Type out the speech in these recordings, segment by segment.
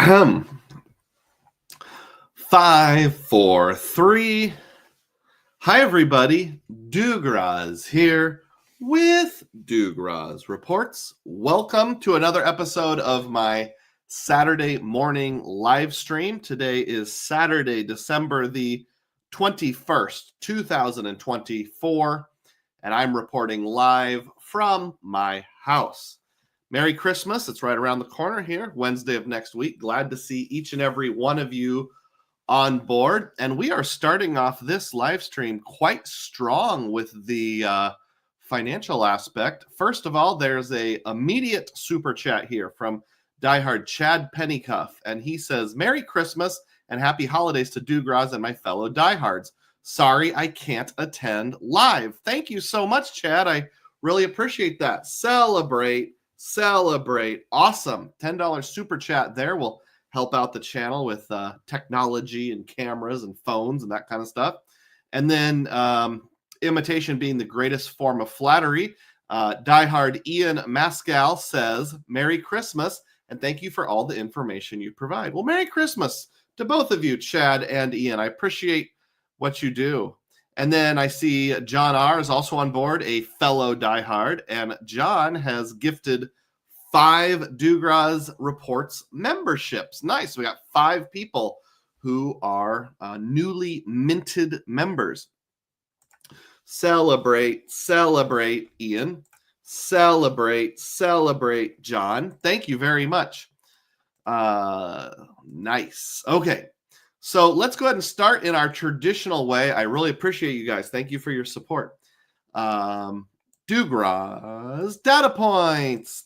Ahem. 5, 4, 3. Hi, everybody. Dugroz here with Dugroz Reports. Welcome to another episode of my Saturday morning live stream. Today is Saturday, December the 21st, 2024, and I'm reporting live from my house. Merry Christmas. It's right around the corner here, Wednesday of next week. Glad to see each and every one of you on board. And we are starting off this live stream quite strong with the financial aspect. First of all, there's a immediate super chat here from diehard Chad Pennycuff. And he says, Merry Christmas and happy holidays to Dugroz and my fellow diehards. Sorry, I can't attend live. Thank you so much, Chad. I really appreciate that. Celebrate. Awesome. $10 super chat there will help out the channel with technology and cameras and phones and that kind of stuff. And then imitation being the greatest form of flattery. Diehard Ian Mascal says, Merry Christmas and thank you for all the information you provide. Well, Merry Christmas to both of you, Chad and Ian. I appreciate what you do. And then I see John R. is also on board, a fellow diehard. And John has gifted 5 Dugroz Reports memberships. Nice. We got 5 people who are newly minted members. Celebrate, Ian. Celebrate, John. Thank you very much. Nice. Okay. So let's go ahead and start in our traditional way. I really appreciate you guys. Thank you for your support. Dugroz data points.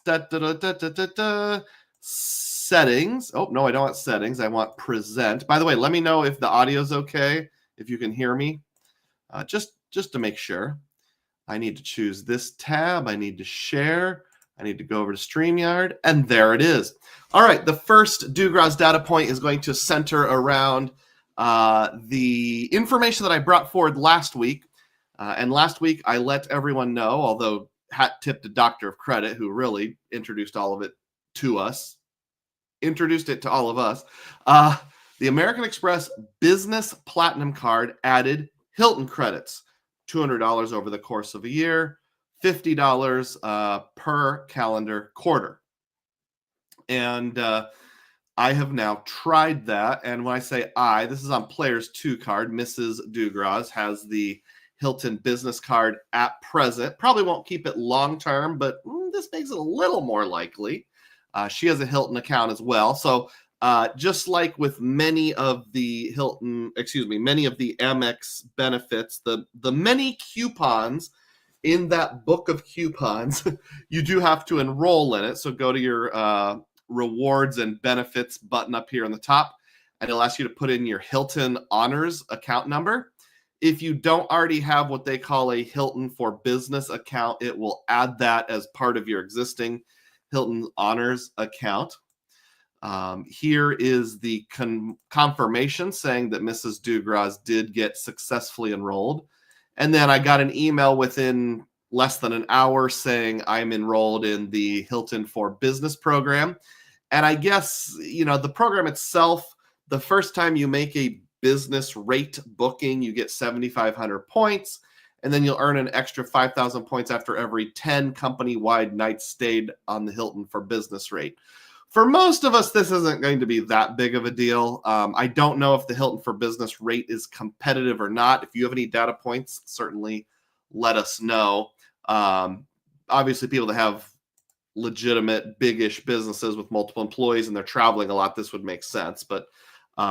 Settings. Oh, no, I don't want settings. I want present. By the way, let me know if the audio's okay, if you can hear me. Just to make sure. I need to choose this tab. I need to share. I need to go over to StreamYard, and there it is. All right, the first Dugroz data point is going to center around the information that I brought forward last week. And last week, I let everyone know, although hat tip to Doctor of Credit, who really introduced all of it to us, introduced it to all of us. The American Express Business Platinum Card added Hilton credits, $200 over the course of a year. $50 per calendar quarter. And I have now tried that. And when I say this is on Players 2 card. Mrs. Dugroz has the Hilton business card at present. Probably won't keep it long term, but this makes it a little more likely. She has a Hilton account as well. So just like with many of the many of the AMEX benefits, the many coupons in that book of coupons, you do have to enroll in it. So go to your rewards and benefits button up here on the top, and it'll ask you to put in your Hilton Honors account number. If you don't already have what they call a Hilton for Business account, it will add that as part of your existing Hilton Honors account. Here is the confirmation saying that Mrs. Dugroz did get successfully enrolled. And then I got an email within less than an hour saying I'm enrolled in the Hilton for Business program. And I guess, the program itself, the first time you make a business rate booking, you get 7,500 points. And then you'll earn an extra 5,000 points after every 10 company-wide nights stayed on the Hilton for Business rate. For most of us, this isn't going to be that big of a deal. I don't know if the Hilton for Business rate is competitive or not. If you have any data points, certainly let us know. Obviously, people that have legitimate, big-ish businesses with multiple employees and they're traveling a lot, this would make sense. But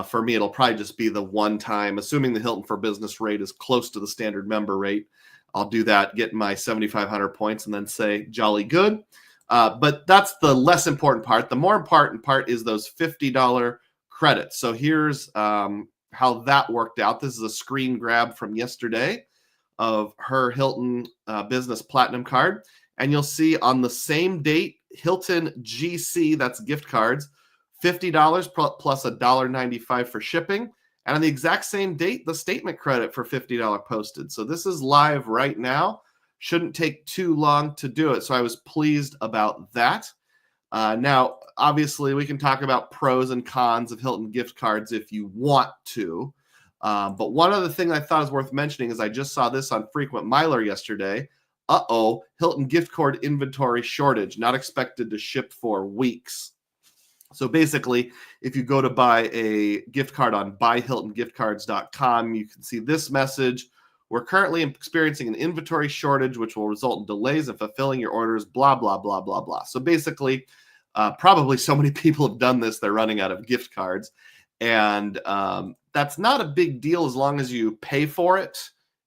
for me, it'll probably just be the one time, assuming the Hilton for Business rate is close to the standard member rate. I'll do that, get my 7,500 points, and then say, jolly good. But that's the less important part. The more important part is those $50 credits. So here's how that worked out. This is a screen grab from yesterday of her Hilton Business Platinum card. And you'll see on the same date, Hilton GC, that's gift cards, $50 plus $1.95 for shipping. And on the exact same date, the statement credit for $50 posted. So this is live right now. Shouldn't take too long to do it. So I was pleased about that. Now, obviously, we can talk about pros and cons of Hilton gift cards if you want to. But one other thing I thought is worth mentioning is I just saw this on Frequent Miler yesterday. Hilton gift card inventory shortage, not expected to ship for weeks. So basically, if you go to buy a gift card on buyhiltongiftcards.com, you can see this message. We're currently experiencing an inventory shortage, which will result in delays in fulfilling your orders, blah, blah, blah, blah, blah. So basically, probably so many people have done this, they're running out of gift cards. And that's not a big deal as long as you pay for it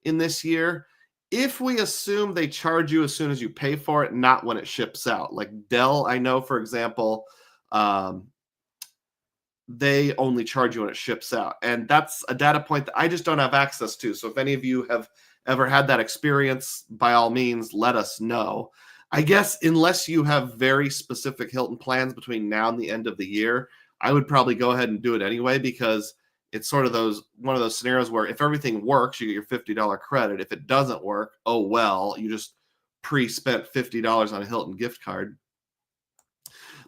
in this year. If we assume they charge you as soon as you pay for it, not when it ships out. Like Dell, I know, for example, they only charge you when it ships out. And that's a data point that I just don't have access to. So if any of you have ever had that experience, by all means, let us know. I guess unless you have very specific Hilton plans between now and the end of the year, I would probably go ahead and do it anyway, because it's sort of one of those scenarios where if everything works, you get your $50 credit. If it doesn't work, oh well, you just pre-spent $50 on a Hilton gift card.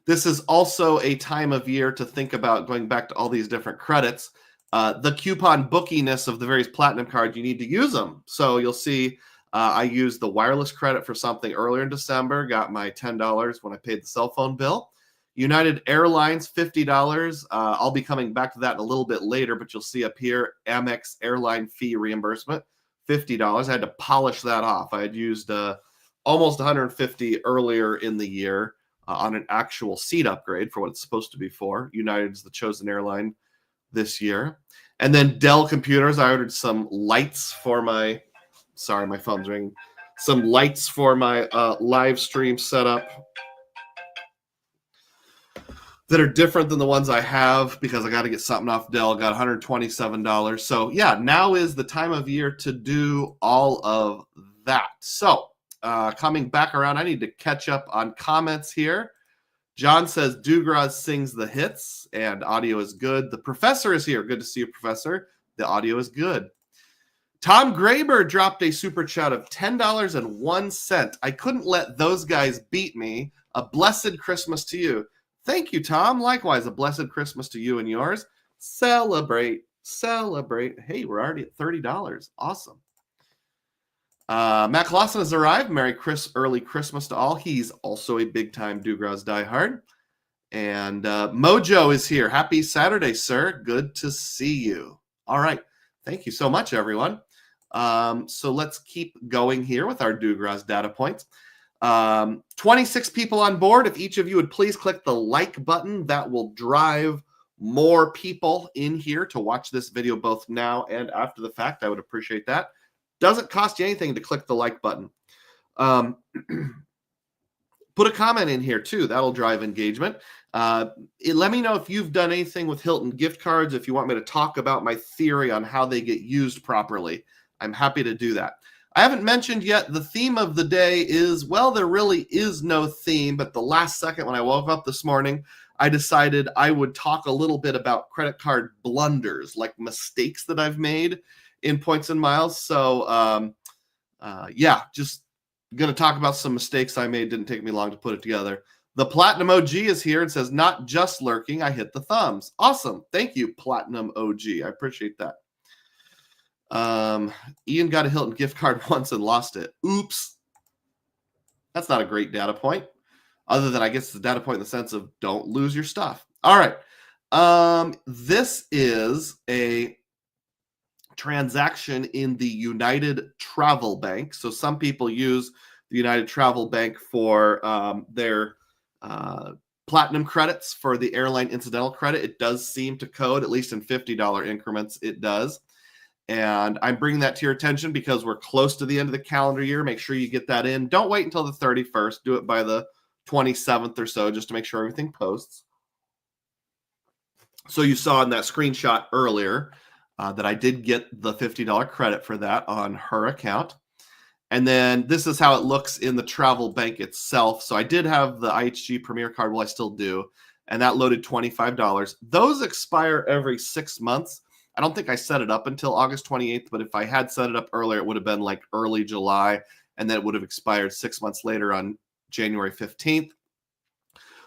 This is also a time of year to think about going back to all these different credits. The coupon bookiness of the various platinum cards, you need to use them. So you'll see I used the wireless credit for something earlier in December, got my $10 when I paid the cell phone bill. United Airlines, $50. I'll be coming back to that in a little bit later, but you'll see up here, AMEX airline fee reimbursement, $50. I had to polish that off. I had used almost $150 earlier in the year on an actual seat upgrade for what it's supposed to be for. United's the chosen airline this year. And then Dell computers, I ordered some lights for my, sorry, my phone's ringing, some lights for my live stream setup that are different than the ones I have because I got to get something off Dell. Got $127. So yeah, now is the time of year to do all of that. So coming back around, I need to catch up on comments here. John says Dugroz sings the hits and audio is good. The professor is here. Good to see you, professor. The audio is good. Tom Graber dropped a super chat of $10.01. I couldn't let those guys beat me. A blessed Christmas to you. Thank you, Tom. Likewise, a blessed Christmas to you and yours. Celebrate, celebrate. Hey, we're already at $30. Awesome. Matt Clausen has arrived. Early Christmas to all. He's also a big-time Dugroz diehard. And Mojo is here. Happy Saturday, sir. Good to see you. All right. Thank you so much, everyone. So let's keep going here with our Dugroz data points. 26 people on board. If each of you would please click the like button, that will drive more people in here to watch this video both now and after the fact. I would appreciate that. Doesn't cost you anything to click the like button. Put a comment in here too. That'll drive engagement. Let me know if you've done anything with Hilton gift cards. If you want me to talk about my theory on how they get used properly, I'm happy to do that. I haven't mentioned yet, the theme of the day is, well, there really is no theme, but the last second when I woke up this morning, I decided I would talk a little bit about credit card blunders, like mistakes that I've made in points and miles. So yeah, just going to talk about some mistakes I made. Didn't take me long to put it together. The Platinum OG is here and says, not just lurking, I hit the thumbs. Awesome. Thank you, Platinum OG. I appreciate that. Ian got a Hilton gift card once and lost it. Oops. That's not a great data point. Other than I guess it's a data point in the sense of don't lose your stuff. All right. This is a transaction in the United Travel Bank. So some people use the United Travel Bank for their platinum credits for the airline incidental credit. It does seem to code, at least in $50 increments, it does. And I'm bringing that to your attention because we're close to the end of the calendar year. Make sure you get that in. Don't wait until the 31st. Do it by the 27th or so, just to make sure everything posts. So you saw in that screenshot earlier that I did get the $50 credit for that on her account. And then this is how it looks in the travel bank itself. So I did have the IHG Premier card. Well, I still do. And that loaded $25. Those expire every 6 months. I don't think I set it up until August 28th, but if I had set it up earlier, it would have been like early July, and then it would have expired 6 months later on January 15th.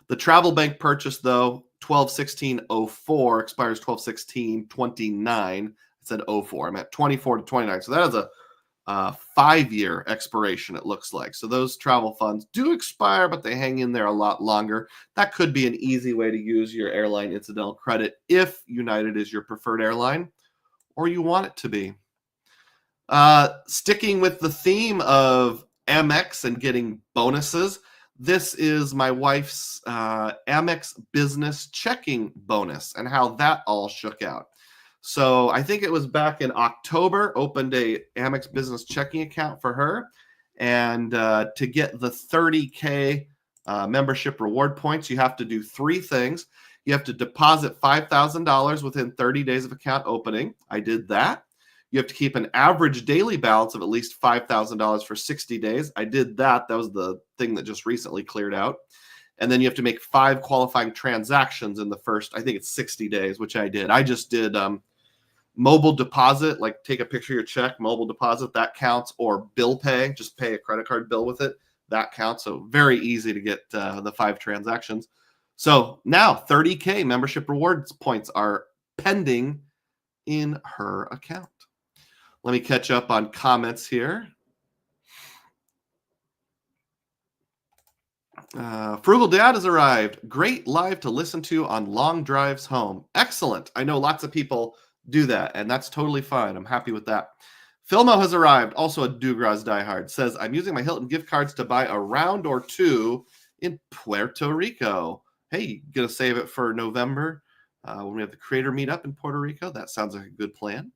The travel bank purchase, though, 12/16/04, expires 12/16/29. I said 04. I'm at 24 to 29. So that is a 5-year expiration, it looks like. So those travel funds do expire, but they hang in there a lot longer. That could be an easy way to use your airline incidental credit if United is your preferred airline or you want it to be. Sticking with the theme of AMEX and getting bonuses, this is my wife's AMEX business checking bonus and how that all shook out. So I think it was back in October, opened a AMEX business checking account for her. And to get the 30K membership reward points, you have to do 3 things. You have to deposit $5,000 within 30 days of account opening. I did that. You have to keep an average daily balance of at least $5,000 for 60 days. I did that. That was the thing that just recently cleared out. And then you have to make 5 qualifying transactions in the first, I think it's 60 days, which I did. I just did mobile deposit, like take a picture of your check, mobile deposit, that counts, or bill pay, just pay a credit card bill with it, that counts. So very easy to get the 5 transactions. So now 30K membership rewards points are pending in her account. Let me catch up on comments here. Frugal Dad has arrived. Great live to listen to on long drives home. Excellent. I know lots of people do that, and that's totally fine. I'm happy with that. Filmo has arrived, also a Dugroz diehard. Says, I'm using my Hilton gift cards to buy a round or 2 in Puerto Rico. Hey, gonna save it for November when we have the creator meetup in Puerto Rico. That sounds like a good plan.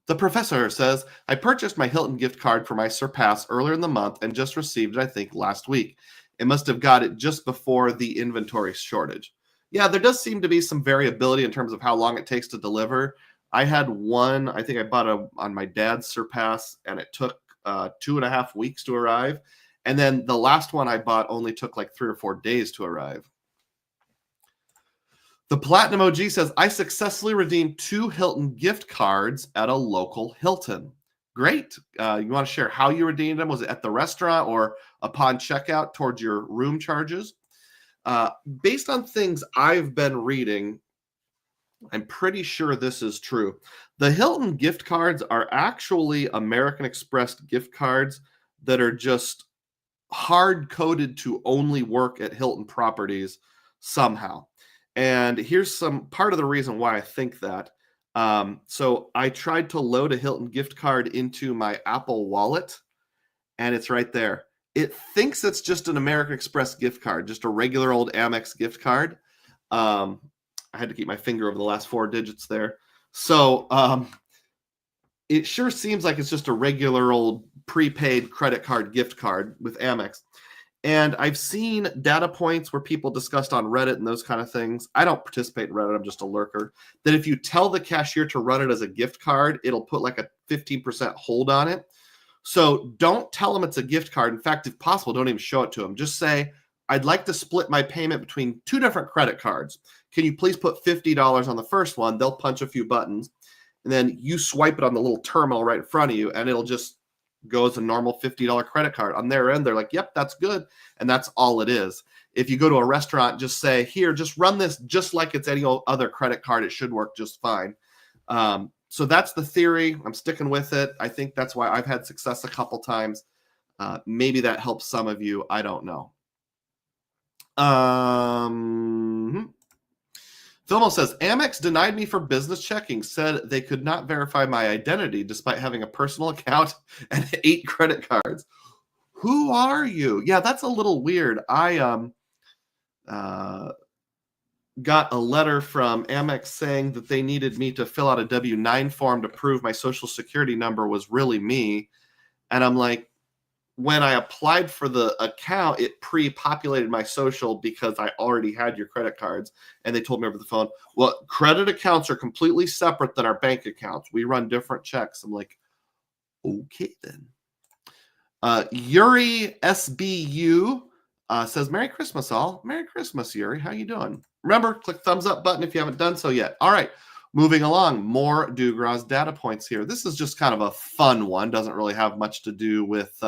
The professor says, I purchased my Hilton gift card for my Surpass earlier in the month and just received it, I think, last week. It must have got it just before the inventory shortage. Yeah, there does seem to be some variability in terms of how long it takes to deliver. I had one, I think I bought on my dad's Surpass, and it took 2.5 weeks to arrive. And then the last one I bought only took like 3 or 4 days to arrive. The Platinum OG says, I successfully redeemed 2 Hilton gift cards at a local Hilton. Great. You want to share how you redeemed them? Was it at the restaurant or upon checkout towards your room charges? Based on things I've been reading, I'm pretty sure this is true. The Hilton gift cards are actually American Express gift cards that are just hard-coded to only work at Hilton properties somehow. And here's some part of the reason why I think that. So I tried to load a Hilton gift card into my Apple Wallet, and it's right there. It thinks it's just an American Express gift card, just a regular old Amex gift card. I had to keep my finger over the last 4 digits there. So it sure seems like it's just a regular old prepaid credit card gift card with Amex. And I've seen data points where people discussed on Reddit and those kind of things. I don't participate in Reddit. I'm just a lurker. That if you tell the cashier to run it as a gift card, it'll put like a 15% hold on it. So don't tell them it's a gift card. In fact, if possible, don't even show it to them. Just say, I'd like to split my payment between 2 different credit cards. Can you please put $50 on the first one? They'll punch a few buttons. And then you swipe it on the little terminal right in front of you, and it'll just go as a normal $50 credit card. On their end, they're like, yep, that's good. And that's all it is. If you go to a restaurant, just say, here, just run this just like it's any other credit card. It should work just fine. So that's the theory. I'm sticking with it. I think that's why I've had success a couple times. Maybe that helps some of you. I don't know. Filmo says, Amex denied me for business checking, said they could not verify my identity despite having a personal account and 8 credit cards. Who are you? Yeah, that's a little weird. I got a letter from Amex saying that they needed me to fill out a W-9 form to prove my social security number was really me. And I'm like, when I applied for the account, it pre-populated my social because I already had your credit cards. And they told me over the phone, well, credit accounts are completely separate than our bank accounts. We run different checks. I'm like, okay then. Yuri SBU says, Merry Christmas, all. Merry Christmas, Yuri. How you doing? Remember, click thumbs up button if you haven't done so yet. All right. Moving along, more Dugroz data points here. This is just kind of a fun one. Doesn't really have much to do with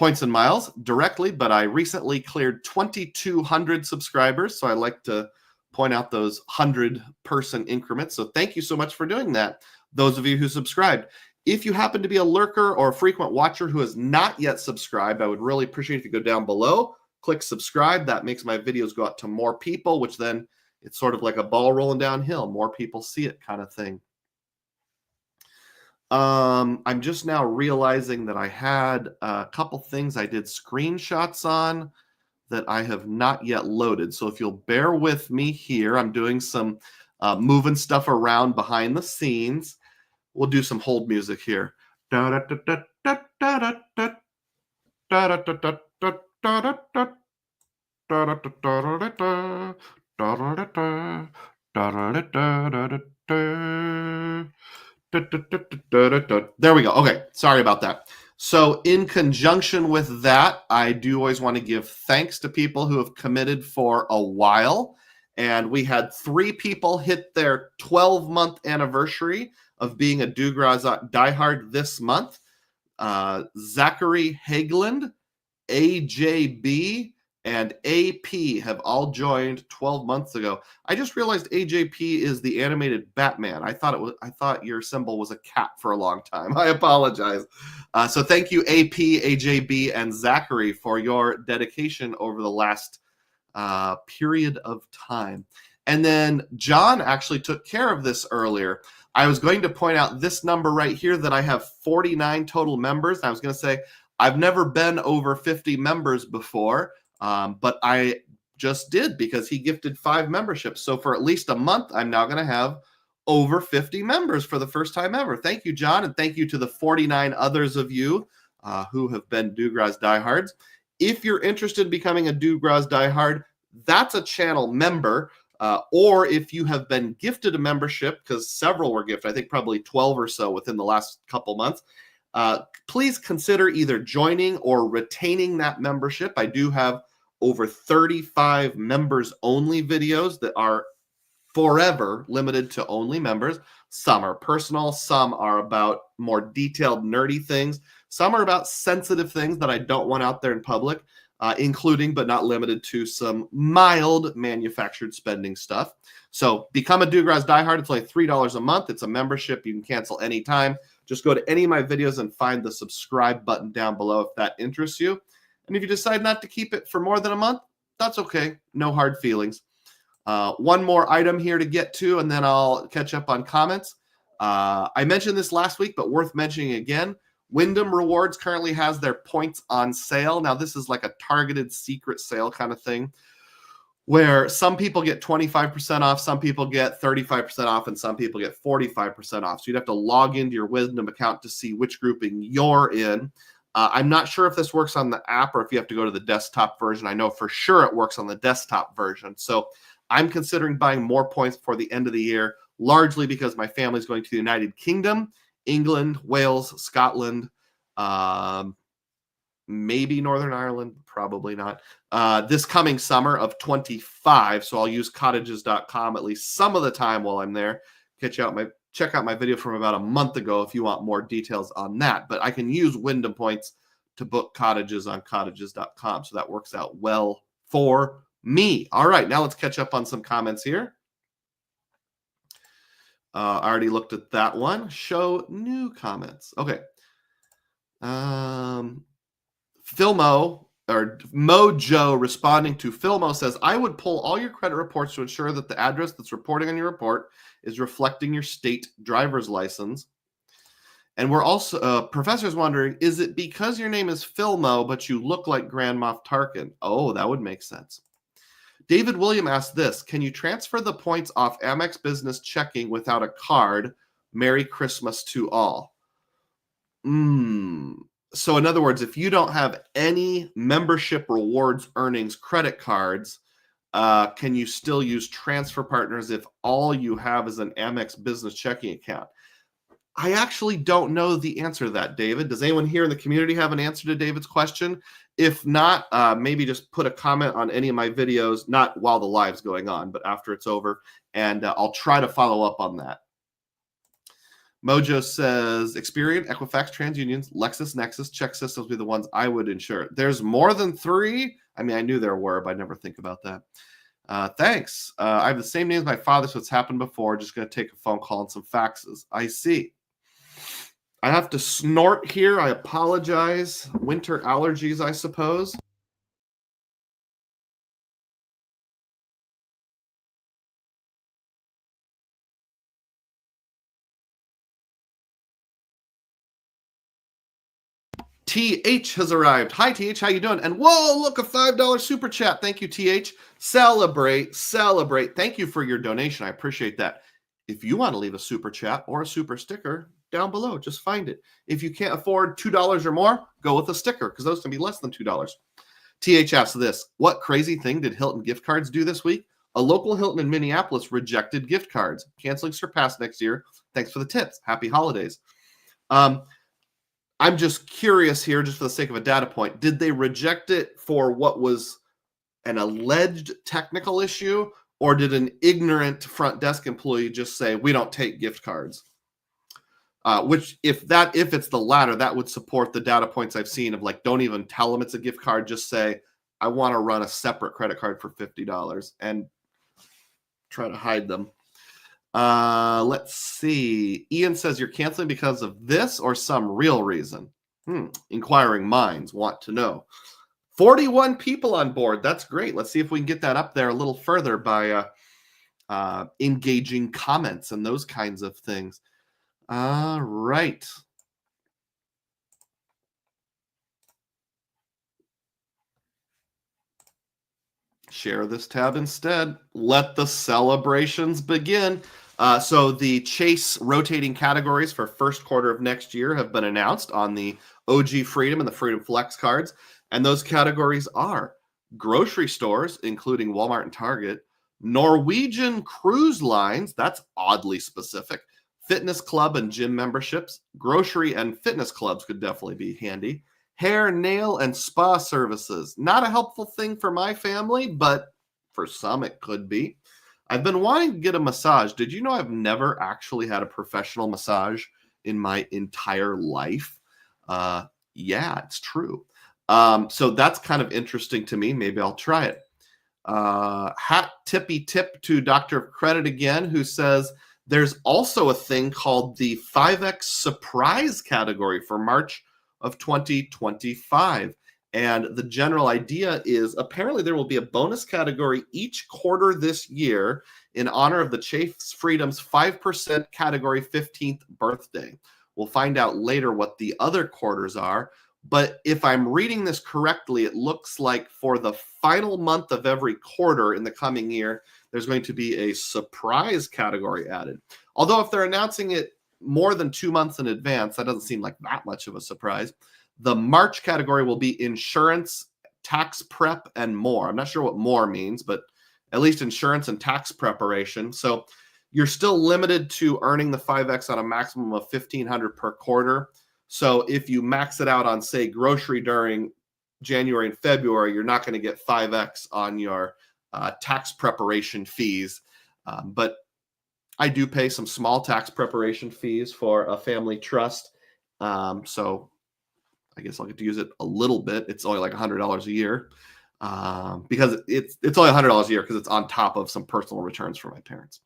points and miles directly, but I recently cleared 2,200 subscribers. So I like to point out those 100-person increments. So thank you so much for doing that, those of you who subscribed. If you happen to be a lurker or a frequent watcher who has not yet subscribed, I would really appreciate if you go down below, click subscribe. That makes my videos go out to more people, which then it's sort of like a ball rolling downhill. More people see it kind of thing. I'm just now realizing that I had a couple things I did screenshots on that I have not yet loaded. So if you'll bear with me here, I'm doing some moving stuff around behind the scenes. We'll do some hold music here. There we go. Okay, sorry about that. So in conjunction with that, I do always want to give thanks to people who have committed for a while. And we had 3 people hit their 12-month anniversary of being a Dugroz diehard this month. Zachary Hageland, AJB, and AP have all joined 12 months ago. I just realized AJP is the animated Batman. I thought your symbol was a cat for a long time. I apologize. So thank you, AP, AJB, and Zachary for your dedication over the last period of time. And then John actually took care of this earlier. I was going to point out this number right here that I have 49 total members. I was going to say I've never been over 50 members before, but I just did because he gifted 5 memberships. So for at least a month, I'm now going to have over 50 members for the first time ever. Thank you, John, and thank you to the 49 others of you who have been Dugroz diehards. If you're interested in becoming a Dugroz diehard, that's a channel member. Or if you have been gifted a membership, because several were gifted, I think probably 12 or so within the last couple months, please consider either joining or retaining that membership. I do have over 35 members only videos that are forever limited to only members. Some are personal, some are about more detailed nerdy things, some are about sensitive things that I don't want out there in public, including but not limited to some mild manufactured spending stuff. So become a Dugroz diehard. It's only $3 a month. It's a membership you can cancel anytime. Just go to any of my videos and find the subscribe button down below if that interests you. And if you decide not to keep it for more than a month, that's okay. No hard feelings. One more item here to get to, and then I'll catch up on comments. I mentioned this last week, but worth mentioning again. Wyndham Rewards currently has their points on sale. Now, this is like a targeted secret sale kind of thing where some people get 25% off, some people get 35% off, and some people get 45% off. So you'd have to log into your Wyndham account to see which grouping you're in. I'm not sure if this works on the app or if you have to go to the desktop version. I know for sure it works on the desktop version. So I'm considering buying more points before the end of the year, largely because my family's going to the United Kingdom, England, Wales, Scotland, maybe Northern Ireland, probably not, this coming summer of 25. So I'll use cottages.com at least some of the time while I'm there. Check out my video from about a month ago if you want more details on that. But I can use Wyndham points to book cottages on cottages.com. So that works out well for me. All right, now let's catch up on some comments here. I already looked at that one. Show new comments. Okay. Filmo or Mojo responding to Filmo says, I would pull all your credit reports to ensure that the address that's reporting on your report is reflecting your state driver's license. And we're also, Professor's wondering, is it because your name is Filmo, but you look like Grand Moff Tarkin? Oh, that would make sense. David William asked this, can you transfer the points off AMEX business checking without a card? Merry Christmas to all. So in other words, if you don't have any membership rewards earnings credit cards, can you still use transfer partners if all you have is an AMEX business checking account? I actually don't know the answer to that, David. Does anyone here in the community have an answer to David's question? If not, maybe just put a comment on any of my videos, not while the live's going on, but after it's over, and I'll try to follow up on that. Mojo says Experian, Equifax, TransUnions, LexisNexis, Check Systems would be the ones I would insure. There's more than 3. I mean, I knew there were, but I never think about that. Thanks. I have the same name as my father, so it's happened before. Just going to take a phone call and some faxes. I see. I have to snort here. I apologize. Winter allergies, I suppose. TH has arrived. Hi, TH. How you doing? And whoa, look, a $5 super chat. Thank you, TH. Celebrate, celebrate. Thank you for your donation. I appreciate that. If you want to leave a super chat or a super sticker, down below, just find it. If you can't afford $2 or more, go with a sticker because those can be less than $2. TH asks this: what crazy thing did Hilton gift cards do this week? A local Hilton in Minneapolis rejected gift cards, canceling Surpass next year. Thanks for the tips. Happy holidays. I'm just curious here, just for the sake of a data point, did they reject it for what was an alleged technical issue, or did an ignorant front desk employee just say, we don't take gift cards? Which, if it's the latter, that would support the data points I've seen of like, don't even tell them it's a gift card. Just say, I want to run a separate credit card for $50 and try to hide them. Let's see. Ian says you're canceling because of this or some real reason. Inquiring minds want to know. 41 people on board. That's great. Let's see if we can get that up there a little further by engaging comments and those kinds of things. All right. Share this tab instead. Let the celebrations begin. So the Chase rotating categories for first quarter of next year have been announced on the OG Freedom and the Freedom Flex cards. And those categories are grocery stores, including Walmart and Target, Norwegian cruise lines, that's oddly specific, fitness club and gym memberships, grocery and fitness clubs could definitely be handy, hair, nail, and spa services. Not a helpful thing for my family, but for some it could be. I've been wanting to get a massage. Did you know I've never actually had a professional massage in my entire life? Yeah, it's true. So that's kind of interesting to me. Maybe I'll try it. Hat tippy tip to Dr. Credit again, who says there's also a thing called the 5X surprise category for March of 2025. And the general idea is apparently there will be a bonus category each quarter this year in honor of the Chase Freedom's 5% category 15th birthday. We'll find out later what the other quarters are. But if I'm reading this correctly, it looks like for the final month of every quarter in the coming year, there's going to be a surprise category added. Although if they're announcing it more than 2 months in advance, that doesn't seem like that much of a surprise. The March category will be insurance, tax prep, and more. I'm not sure what more means, but at least insurance and tax preparation. So you're still limited to earning the 5X on a maximum of $1,500 per quarter. So if you max it out on, say, grocery during January and February, you're not going to get 5X on your tax preparation fees. But I do pay some small tax preparation fees for a family trust. So I guess I'll get to use it a little bit. It's only like $100 a year because it's only $100 a year because it's on top of some personal returns for my parents.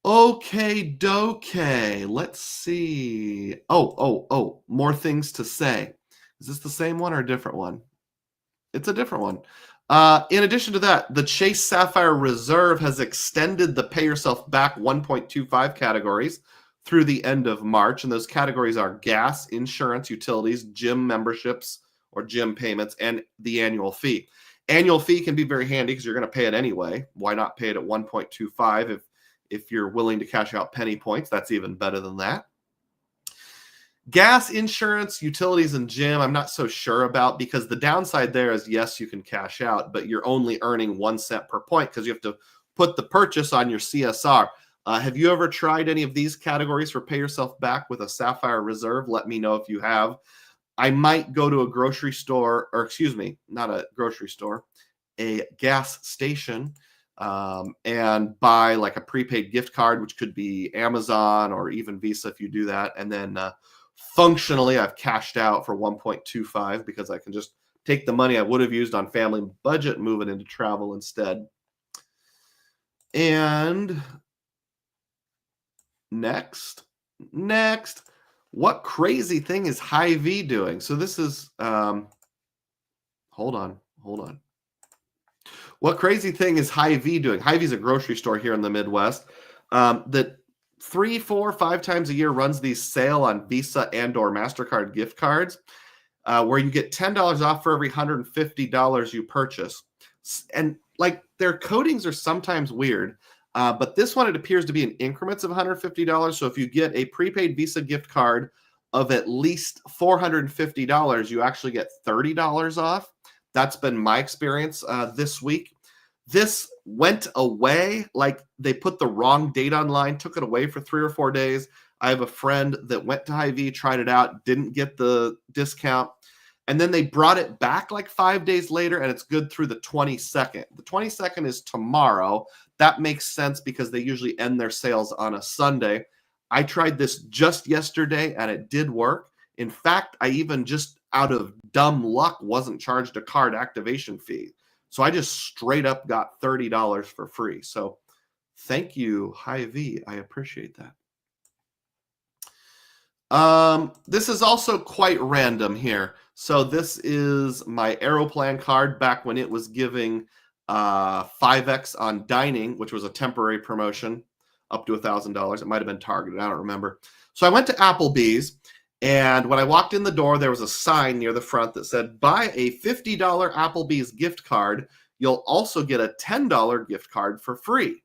Okay, dokay. Let's see. Oh, more things to say. Is this the same one or a different one? It's a different one. In addition to that, the Chase Sapphire Reserve has extended the Pay Yourself Back 1.25 categories through the end of March. And those categories are gas, insurance, utilities, gym memberships or gym payments, and the annual fee. Annual fee can be very handy because you're going to pay it anyway. Why not pay it at 1.25 if you're willing to cash out penny points? That's even better than that. Gas, insurance, utilities, and gym, I'm not so sure about because the downside there is, yes, you can cash out, but you're only earning 1 cent per point because you have to put the purchase on your CSR. Have you ever tried any of these categories for Pay Yourself Back with a Sapphire Reserve? Let me know if you have. I might go to a grocery store, or excuse me, not a grocery store, a gas station and buy like a prepaid gift card, which could be Amazon or even Visa if you do that. And then functionally, I've cashed out for 1.25 because I can just take the money I would have used on family budget and move it into travel instead. And next, what crazy thing is Hy-Vee doing? So this is, hold on. What crazy thing is Hy-Vee doing? Hy-Vee is a grocery store here in the Midwest that 3, 4, 5 times a year runs these sale on Visa and or MasterCard gift cards where you get $10 off for every $150 you purchase. And like their codings are sometimes weird, but this one, it appears to be in increments of $150. So if you get a prepaid Visa gift card of at least $450, you actually get $30 off. That's been my experience this week. This went away, like they put the wrong date online, took it away for 3 or 4 days. I have a friend that went to Hy-Vee, tried it out, didn't get the discount. And then they brought it back like 5 days later, and it's good through the 22nd. The 22nd is tomorrow. That makes sense because they usually end their sales on a Sunday. I tried this just yesterday, and it did work. In fact, I even just out of dumb luck wasn't charged a card activation fee. So I just straight up got $30 for free. So thank you, Hy-Vee. I appreciate that. This is also quite random here. So this is my Aeroplan card back when it was giving 5X on dining, which was a temporary promotion up to $1,000. It might have been targeted. I don't remember. So I went to Applebee's, and when I walked in the door, there was a sign near the front that said, buy a $50 Applebee's gift card. You'll also get a $10 gift card for free.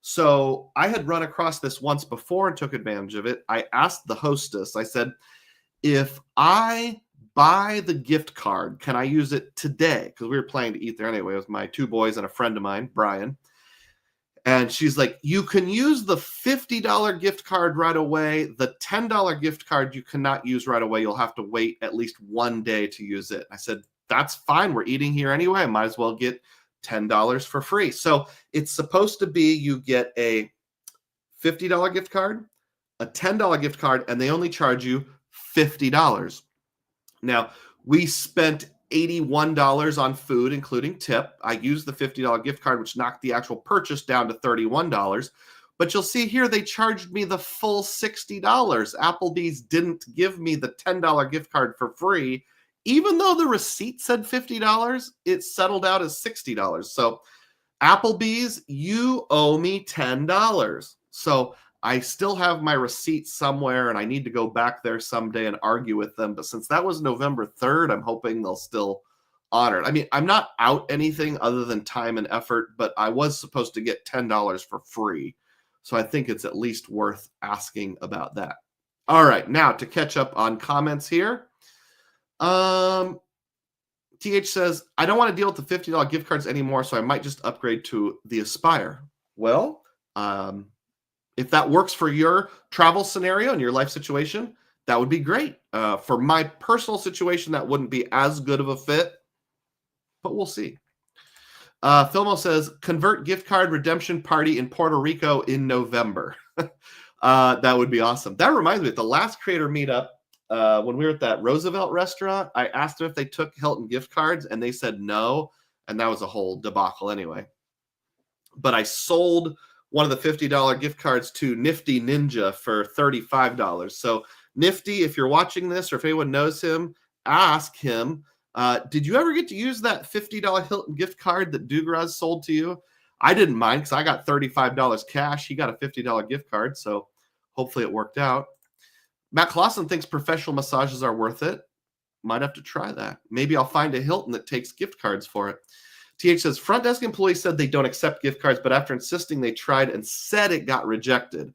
So I had run across this once before and took advantage of it. I asked the hostess, I said, if I buy the gift card, can I use it today? Because we were planning to eat there anyway. It was my 2 boys and a friend of mine, Brian. And she's like, you can use the $50 gift card right away. The $10 gift card you cannot use right away. You'll have to wait at least 1 day to use it. I said, that's fine. We're eating here anyway. I might as well get $10 for free. So it's supposed to be you get a $50 gift card, a $10 gift card, and they only charge you $50. Now, we spent $81 on food, including tip. I used the $50 gift card, which knocked the actual purchase down to $31. But you'll see here, they charged me the full $60. Applebee's didn't give me the $10 gift card for free. Even though the receipt said $50, it settled out as $60. So Applebee's, you owe me $10. So I still have my receipt somewhere, and I need to go back there someday and argue with them. But since that was November 3rd, I'm hoping they'll still honor it. I mean, I'm not out anything other than time and effort, but I was supposed to get $10 for free. So I think it's at least worth asking about that. All right, now to catch up on comments here. TH says, I don't want to deal with the $50 gift cards anymore, so I might just upgrade to the Aspire. Well, if that works for your travel scenario and your life situation, that would be great. For my personal situation, that wouldn't be as good of a fit, but we'll see. Filmo says, convert gift card redemption party in Puerto Rico in November. That would be awesome. That reminds me, at the last creator meetup, when we were at that Roosevelt restaurant, I asked them if they took Hilton gift cards, and they said no, and that was a whole debacle anyway. But I sold one of the $50 gift cards to Nifty Ninja for $35. So Nifty, if you're watching this or if anyone knows him, ask him, did you ever get to use that $50 Hilton gift card that Dugroz sold to you? I didn't mind because I got $35 cash. He got a $50 gift card, so hopefully it worked out. Matt Clausen thinks professional massages are worth it. Might have to try that. Maybe I'll find a Hilton that takes gift cards for it. TH says, front desk employees said they don't accept gift cards, but after insisting, they tried and said it got rejected.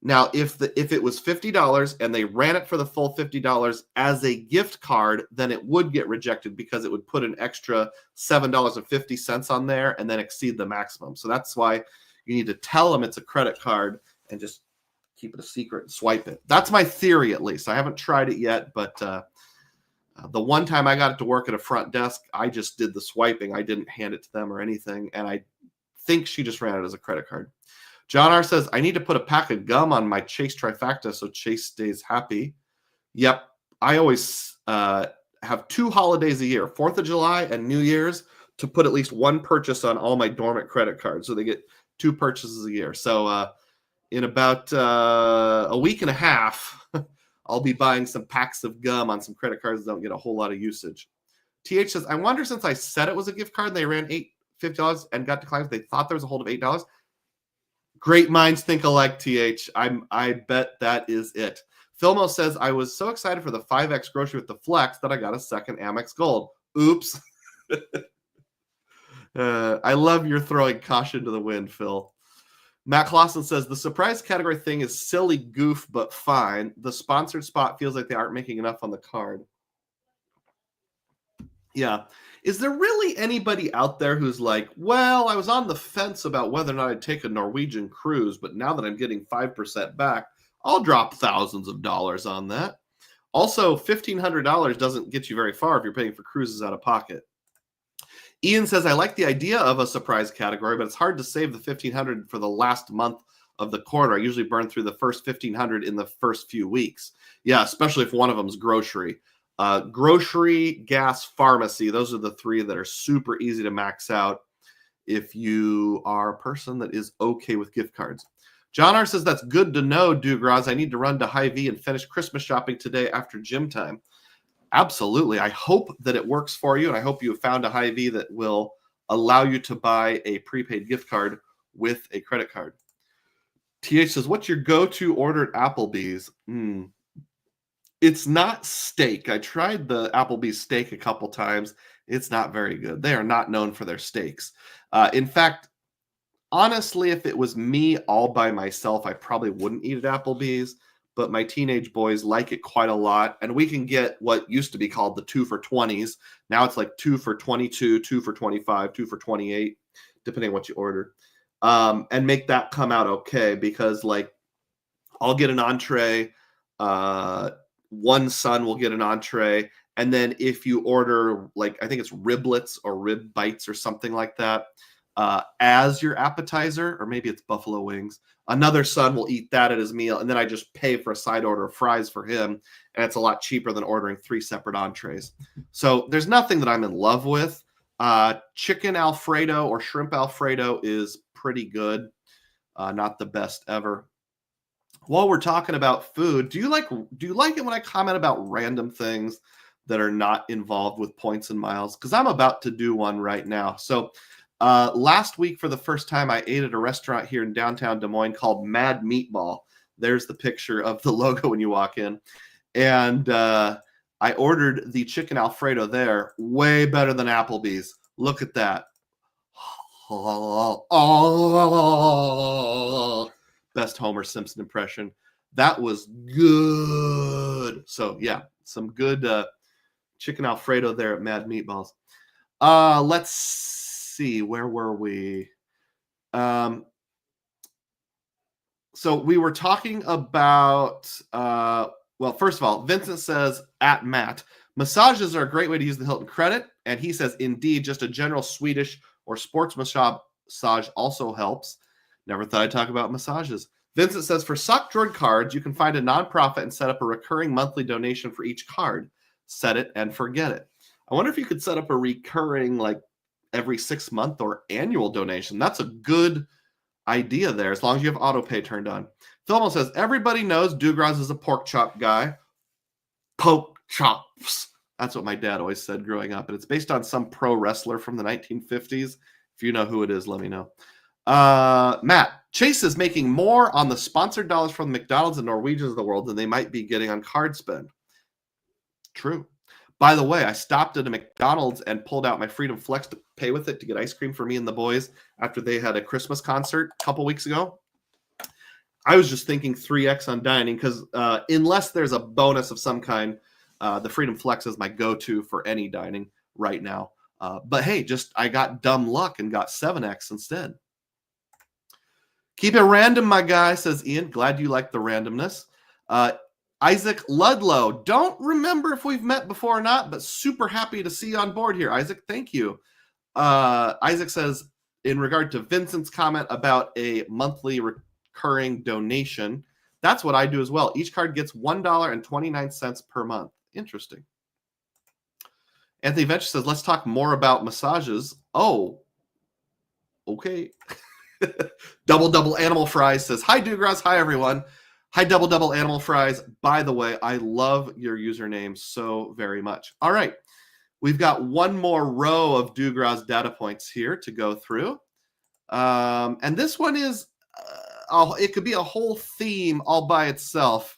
Now, if it was $50 and they ran it for the full $50 as a gift card, then it would get rejected because it would put an extra $7.50 on there and then exceed the maximum. So that's why you need to tell them it's a credit card and just keep it a secret and swipe it. That's my theory, at least. I haven't tried it yet, but the one time I got it to work at a front desk, I just did the swiping. I didn't hand it to them or anything, and I think she just ran it as a credit card. John R. says, I need to put a pack of gum on my Chase trifecta so Chase stays happy. Yep. I always have 2 holidays a year, 4th of July and New Year's, to put at least one purchase on all my dormant credit cards. So they get 2 purchases a year. So in about a week and a half, I'll be buying some packs of gum on some credit cards that don't get a whole lot of usage. TH says, I wonder, since I said it was a gift card and they ran $50 and got declined, they thought there was a hold of $8. Great minds think alike, TH. I bet that is it. Filmo says, I was so excited for the 5X grocery with the Flex that I got a second AMEX Gold. Oops. I love your throwing caution to the wind, Phil. Matt Clausen says, the surprise category thing is silly goof, but fine. The sponsored spot feels like they aren't making enough on the card. Yeah. Is there really anybody out there who's like, well, I was on the fence about whether or not I'd take a Norwegian cruise, but now that I'm getting 5% back, I'll drop thousands of dollars on that. Also, $1,500 doesn't get you very far if you're paying for cruises out of pocket. Ian says, I like the idea of a surprise category, but it's hard to save the $1,500 for the last month of the quarter. I usually burn through the first $1,500 in the first few weeks. Yeah, especially if one of them is grocery. Grocery, gas, pharmacy. Those are the 3 that are super easy to max out if you are a person that is okay with gift cards. John R. says, that's good to know, Dugroz. I need to run to Hy-Vee and finish Christmas shopping today after gym time. Absolutely. I hope that it works for you, and I hope you have found a Hy-Vee that will allow you to buy a prepaid gift card with a credit card. TH says, what's your go-to order at Applebee's? It's not steak. I tried the Applebee's steak a couple times. It's not very good. They are not known for their steaks. In fact, honestly, if it was me all by myself, I probably wouldn't eat at Applebee's. But my teenage boys like it quite a lot. And we can get what used to be called the 2 for $20s. Now it's like 2 for $22, 2 for $25, 2 for $28, depending on what you order. And make that come out okay, because like I'll get an entree. One son will get an entree. And then if you order, like, I think it's riblets or rib bites or something like that, as your appetizer, or maybe it's buffalo wings, another son will eat that at his meal, and then I just pay for a side order of fries for him, and it's a lot cheaper than ordering 3 separate entrees. So there's nothing that I'm in love with. Chicken Alfredo or shrimp Alfredo is pretty good. Not the best ever. While we're talking about food, do you like it when I comment about random things that are not involved with points and miles? Because I'm about to do one right now. So last week, for the first time, I ate at a restaurant here in downtown Des Moines called Mad Meatball. There's the picture of the logo when you walk in. And I ordered the chicken Alfredo there. Way better than Applebee's. Look at that. Best Homer Simpson impression. That was good. So, yeah, some good chicken Alfredo there at Mad Meatballs. Let's see, where were we? So we were talking about, well, first of all, Vincent says, at Matt, massages are a great way to use the Hilton credit. And he says, indeed, just a general Swedish or sports massage also helps. Never thought I'd talk about massages. Vincent says, for Sock Droid cards, you can find a nonprofit and set up a recurring monthly donation for each card. Set it and forget it. I wonder if you could set up a recurring, like, every 6 month or annual donation. That's a good idea there, as long as you have auto pay turned on. Philmo says, everybody knows Dugroz is a pork chop guy. Pork chops. That's what my dad always said growing up. And it's based on some pro wrestler from the 1950s. If you know who it is, let me know. Matt, Chase is making more on the sponsored dollars from the McDonald's and Norwegians of the world than they might be getting on card spend. True. By the way, I stopped at a McDonald's and pulled out my Freedom Flex to pay with it to get ice cream for me and the boys after they had a Christmas concert a couple weeks ago. I was just thinking 3X on dining because unless there's a bonus of some kind, the Freedom Flex is my go-to for any dining right now. But hey, I got dumb luck and got 7X instead. Keep it random, my guy, says Ian. Glad you like the randomness. Isaac Ludlow. Don't remember if we've met before or not, but super happy to see you on board here, Isaac. Thank you. Isaac says, in regard to Vincent's comment about a monthly recurring donation, that's what I do as well. Each card gets $1.29 per month. Interesting. Anthony Venture says, let's talk more about massages. Oh, okay. Double Animal Fries says, hi, Dugroz. Hi, everyone. Hi, Double Animal Fries. By the way, I love your username so very much. All right. We've got one more row of Dugroz data points here to go through. And this one is, it could be a whole theme all by itself.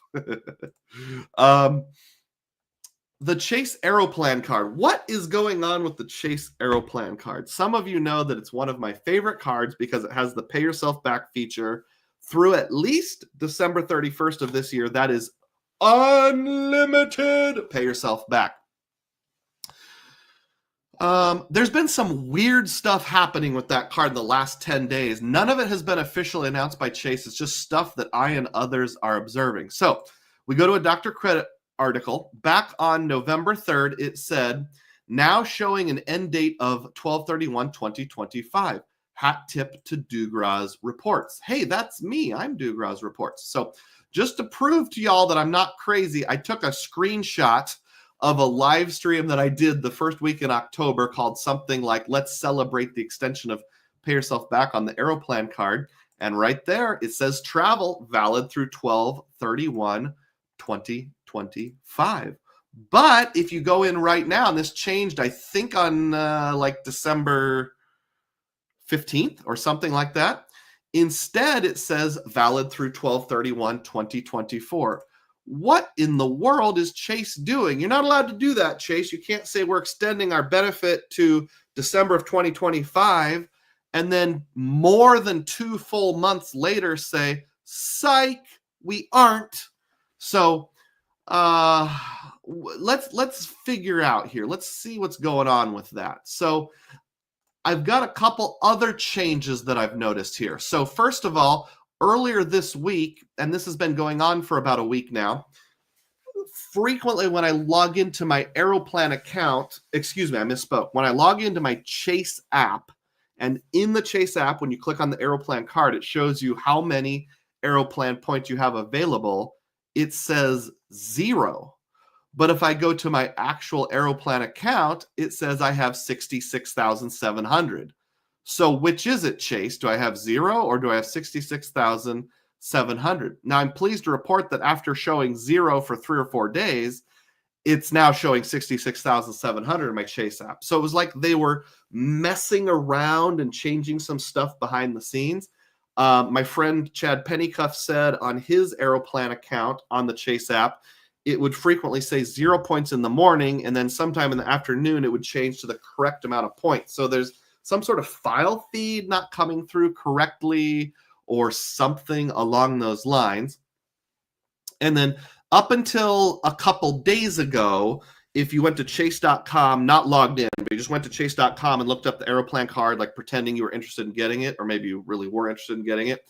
The Chase Aeroplan card. What is going on with the Chase Aeroplan card? Some of you know that it's one of my favorite cards because it has the pay yourself back feature through at least December 31st of this year. That is unlimited pay yourself back. There's been some weird stuff happening with that card in the last 10 days. None of it has been officially announced by Chase. It's just stuff that I and others are observing. So we go to a Dr. Credit article. Back on November 3rd, it said, now showing an end date of 12/31/2025. Hat tip to Dugroz Reports. Hey, that's me. I'm Dugroz Reports. So just to prove to y'all that I'm not crazy, I took a screenshot of a live stream that I did the first week in October called something like, let's celebrate the extension of pay yourself back on the Aeroplan card. And right there, it says travel valid through 12/31/2025. But if you go in right now, and this changed, I think on like December 15th or something like that. Instead, it says valid through 12/31/2024. What in the world is Chase doing? You're not allowed to do that, Chase. You can't say we're extending our benefit to December of 2025 and then more than 2 full months later say, psych, we aren't. So let's figure out here. Let's see what's going on with that. So I've got a couple other changes that I've noticed here. So first of all, earlier this week, and this has been going on for about a week now, frequently when I log into my Aeroplan account, excuse me, I misspoke. When I log into my Chase app, and in the Chase app, when you click on the Aeroplan card, it shows you how many Aeroplan points you have available. It says 0. But if I go to my actual Aeroplan account, it says I have 66,700. So which is it, Chase? Do I have 0 or do I have 66,700? Now, I'm pleased to report that after showing 0 for 3 or 4 days, it's now showing 66,700 in my Chase app. So it was like they were messing around and changing some stuff behind the scenes. My friend Chad Pennycuff said on his Aeroplan account on the Chase app, it would frequently say 0 points in the morning, and then sometime in the afternoon, it would change to the correct amount of points. So there's some sort of file feed not coming through correctly or something along those lines. And then up until a couple days ago, if you went to chase.com, not logged in, but you just went to chase.com and looked up the Aeroplan card, like pretending you were interested in getting it, or maybe you really were interested in getting it,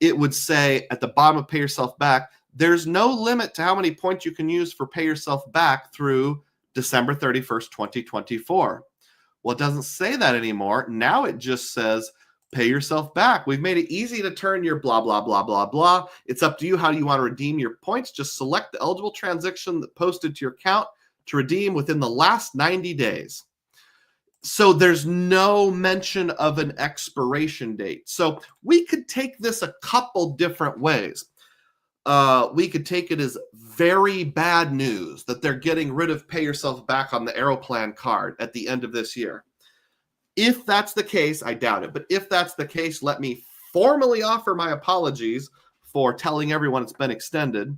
it would say at the bottom of Pay Yourself Back, there's no limit to how many points you can use for Pay Yourself Back through December 31st, 2024. Well, it doesn't say that anymore. Now it just says pay yourself back. We've made it easy to turn your blah, blah, blah, blah, blah. It's up to you how you want to redeem your points. Just select the eligible transaction that posted to your account to redeem within the last 90 days. So there's no mention of an expiration date. So we could take this a couple different ways. We could take it as very bad news that they're getting rid of Pay Yourself Back on the Aeroplan card at the end of this year. If that's the case, I doubt it, but if that's the case, let me formally offer my apologies for telling everyone it's been extended.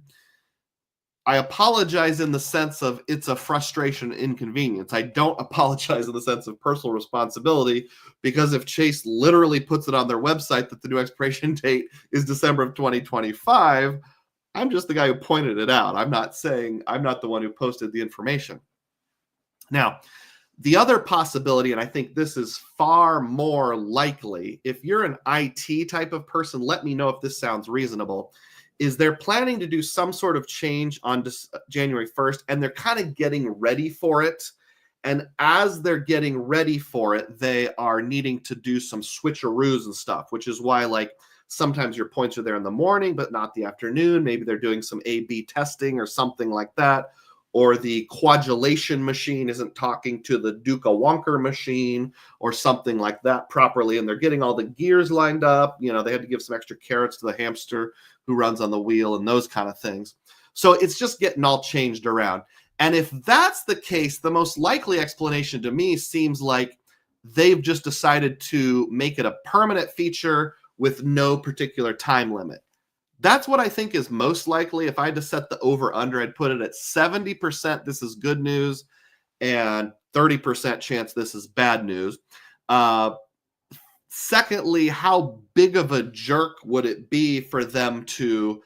I apologize in the sense of it's a frustration and inconvenience. I don't apologize in the sense of personal responsibility, because if Chase literally puts it on their website that the new expiration date is December of 2025, I'm just the guy who pointed it out. I'm not the one who posted the information. Now, the other possibility, and I think this is far more likely, if you're an IT type of person, let me know if this sounds reasonable, is they're planning to do some sort of change on January 1st, and they're kind of getting ready for it. And as they're getting ready for it, they are needing to do some switcheroos and stuff, which is why, like, sometimes your points are there in the morning, but not the afternoon. Maybe they're doing some A/B testing or something like that. Or the coagulation machine isn't talking to the Duca-Wonker machine or something like that properly. And they're getting all the gears lined up. You know, they had to give some extra carrots to the hamster who runs on the wheel and those kind of things. So it's just getting all changed around. And if that's the case, the most likely explanation to me seems like they've just decided to make it a permanent feature with no particular time limit. That's what I think is most likely. If I had to set the over-under, I'd put it at 70% this is good news and 30% chance this is bad news. Secondly, how big of a jerk would it be for them to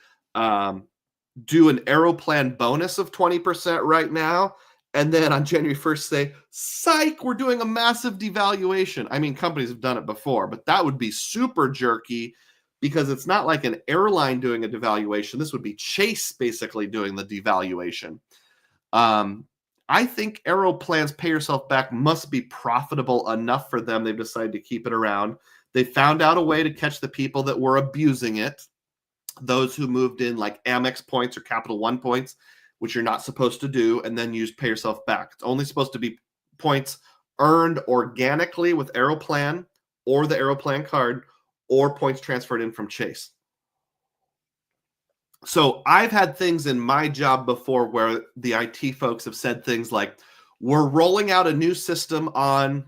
do an Aeroplan bonus of 20% right now, and then on January 1st say, psych, we're doing a massive devaluation? I mean, companies have done it before, but that would be super jerky because it's not like an airline doing a devaluation. This would be Chase basically doing the devaluation. I think Aeroplan's pay yourself back must be profitable enough for them. They've decided to keep it around. They found out a way to catch the people that were abusing it. Those who moved in like AMEX points or Capital One points, which you're not supposed to do, and then use pay yourself back. It's only supposed to be points earned organically with Aeroplan or the Aeroplan card, or points transferred in from Chase. So I've had things in my job before where the IT folks have said things like, we're rolling out a new system on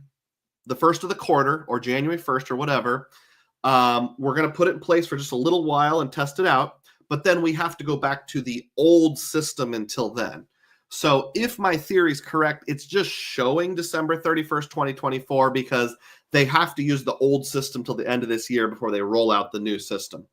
the first of the quarter or January 1st or whatever. We're going to put it in place for just a little while and test it out, but then we have to go back to the old system until then. So if my theory is correct, it's just showing December 31st, 2024, because they have to use the old system till the end of this year before they roll out the new system.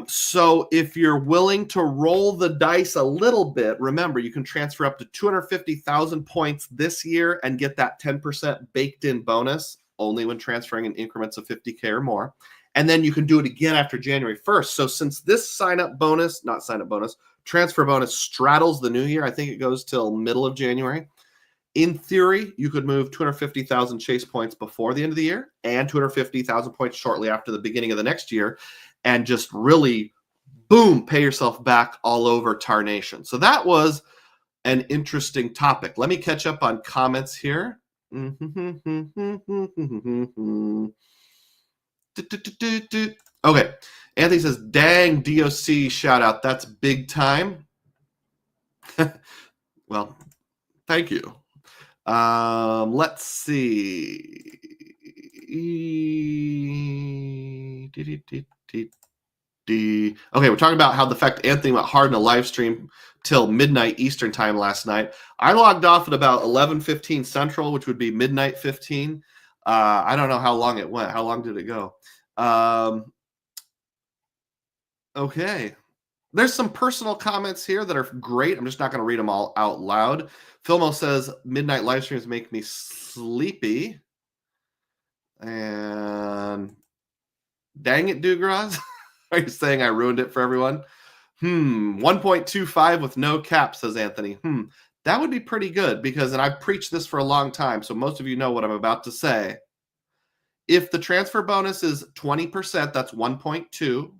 So if you're willing to roll the dice a little bit, remember, you can transfer up to 250,000 points this year and get that 10% baked in bonus only when transferring in increments of 50K or more. And then you can do it again after January 1st. So since this transfer bonus straddles the new year, I think it goes till middle of January. In theory, you could move 250,000 Chase points before the end of the year and 250,000 points shortly after the beginning of the next year, and just really, boom, pay yourself back all over Tarnation. So that was an interesting topic. Let me catch up on comments here. Okay. Anthony says, dang, DOC shout out. That's big time. Well, thank you. Let's see. Okay, we're talking about how the fact Anthony went hard in a live stream till midnight Eastern time last night. I logged off at about 11:15 Central, which would be midnight 15. I don't know how long it went. How long did it go? Okay. There's some personal comments here that are great. I'm just not going to read them all out loud. Filmo says, midnight live streams make me sleepy. And dang it, Dugroz. Are you saying I ruined it for everyone? 1.25 with no cap, says Anthony. That would be pretty good because, and I've preached this for a long time, so most of you know what I'm about to say. If the transfer bonus is 20%, that's 1.2.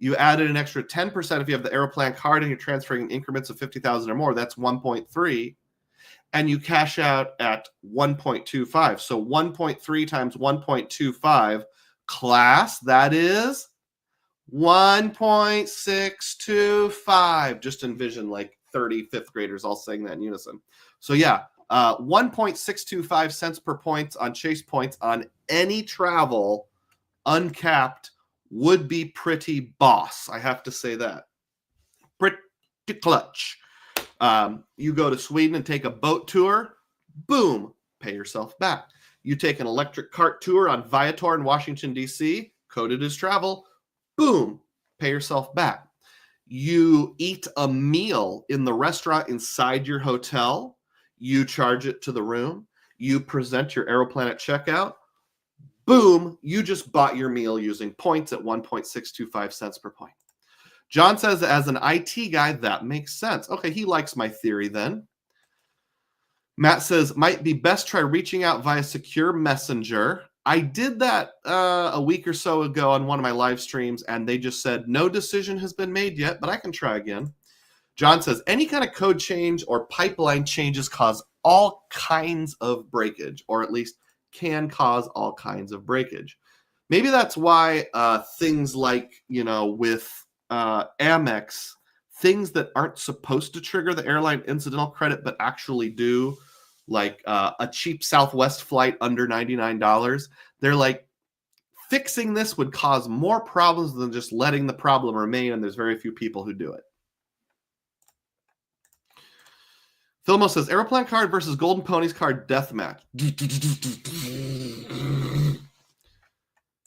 You added an extra 10% if you have the Aeroplan card and you're transferring in increments of 50,000 or more, that's 1.3. And you cash out at 1.25. So 1.3 times 1.25, class, that is 1.625. Just envision like 30 fifth graders all saying that in unison. So yeah, 1.625 cents per point on Chase points on any travel, uncapped, would be pretty boss. I have to say that. Pretty clutch. You go to Sweden and take a boat tour, boom, pay yourself back. You take an electric cart tour on Viator in Washington, D.C., coded as travel, boom, pay yourself back. You eat a meal in the restaurant inside your hotel, you charge it to the room, you present your Aeroplan at checkout, boom, you just bought your meal using points at 1.625 cents per point. John says, as an IT guy, that makes sense. Okay, he likes my theory then. Matt says, might be best try reaching out via secure messenger. I did that a week or so ago on one of my live streams, and they just said, no decision has been made yet, but I can try again. John says, any kind of code change or pipeline changes cause all kinds of breakage, or at least can cause all kinds of breakage. Maybe that's why things like, with AMEX, things that aren't supposed to trigger the airline incidental credit but actually do, like a cheap Southwest flight under $99, they're like, fixing this would cause more problems than just letting the problem remain, and there's very few people who do it. Philmo says, Aeroplan card versus Golden Ponies card deathmatch.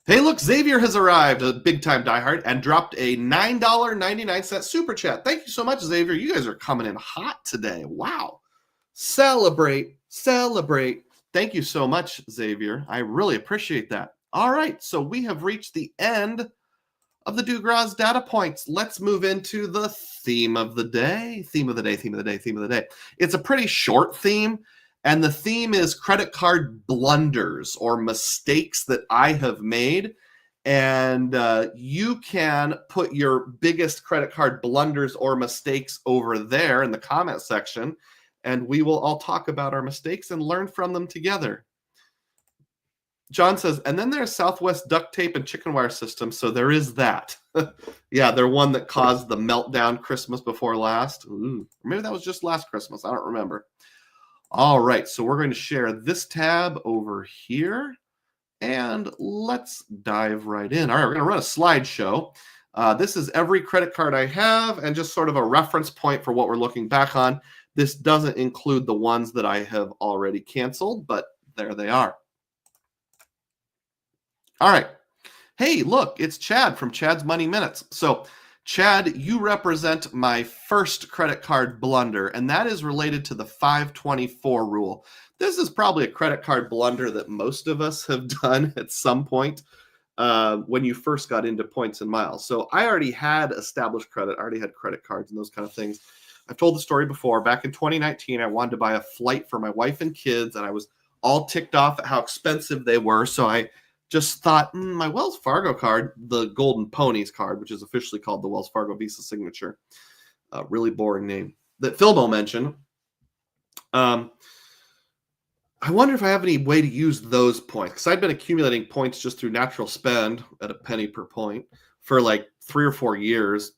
Hey, look, Xavier has arrived, a big-time diehard, and dropped a $9.99 super chat. Thank you so much, Xavier. You guys are coming in hot today. Wow. Celebrate, celebrate. Thank you so much, Xavier. I really appreciate that. All right, so we have reached the end of the Dugroz data points. Let's move into the theme of the day. Theme of the day, theme of the day, theme of the day. It's a pretty short theme, and the theme is credit card blunders or mistakes that I have made. And you can put your biggest credit card blunders or mistakes over there in the comment section, and we will all talk about our mistakes and learn from them together. John says, and then there's Southwest duct tape and chicken wire system, so there is that. Yeah, they're one that caused the meltdown Christmas before last. Ooh, maybe that was just last Christmas. I don't remember. All right, so we're going to share this tab over here, and let's dive right in. All right, we're going to run a slideshow. This is every credit card I have and just sort of a reference point for what we're looking back on. This doesn't include the ones that I have already canceled, but there they are. All right. Hey, look, it's Chad from Chad's Money Minutes. So, Chad, you represent my first credit card blunder, and that is related to the 524 rule. This is probably a credit card blunder that most of us have done at some point when you first got into points and miles. So I already had established credit. I already had credit cards and those kind of things. I've told the story before. Back in 2019, I wanted to buy a flight for my wife and kids, and I was all ticked off at how expensive they were. So I just thought, my Wells Fargo card, the Golden Ponies card, which is officially called the Wells Fargo Visa Signature, really boring name, that Philmo mentioned. I wonder if I have any way to use those points, because I'd been accumulating points just through natural spend at a penny per point for like 3 or 4 years.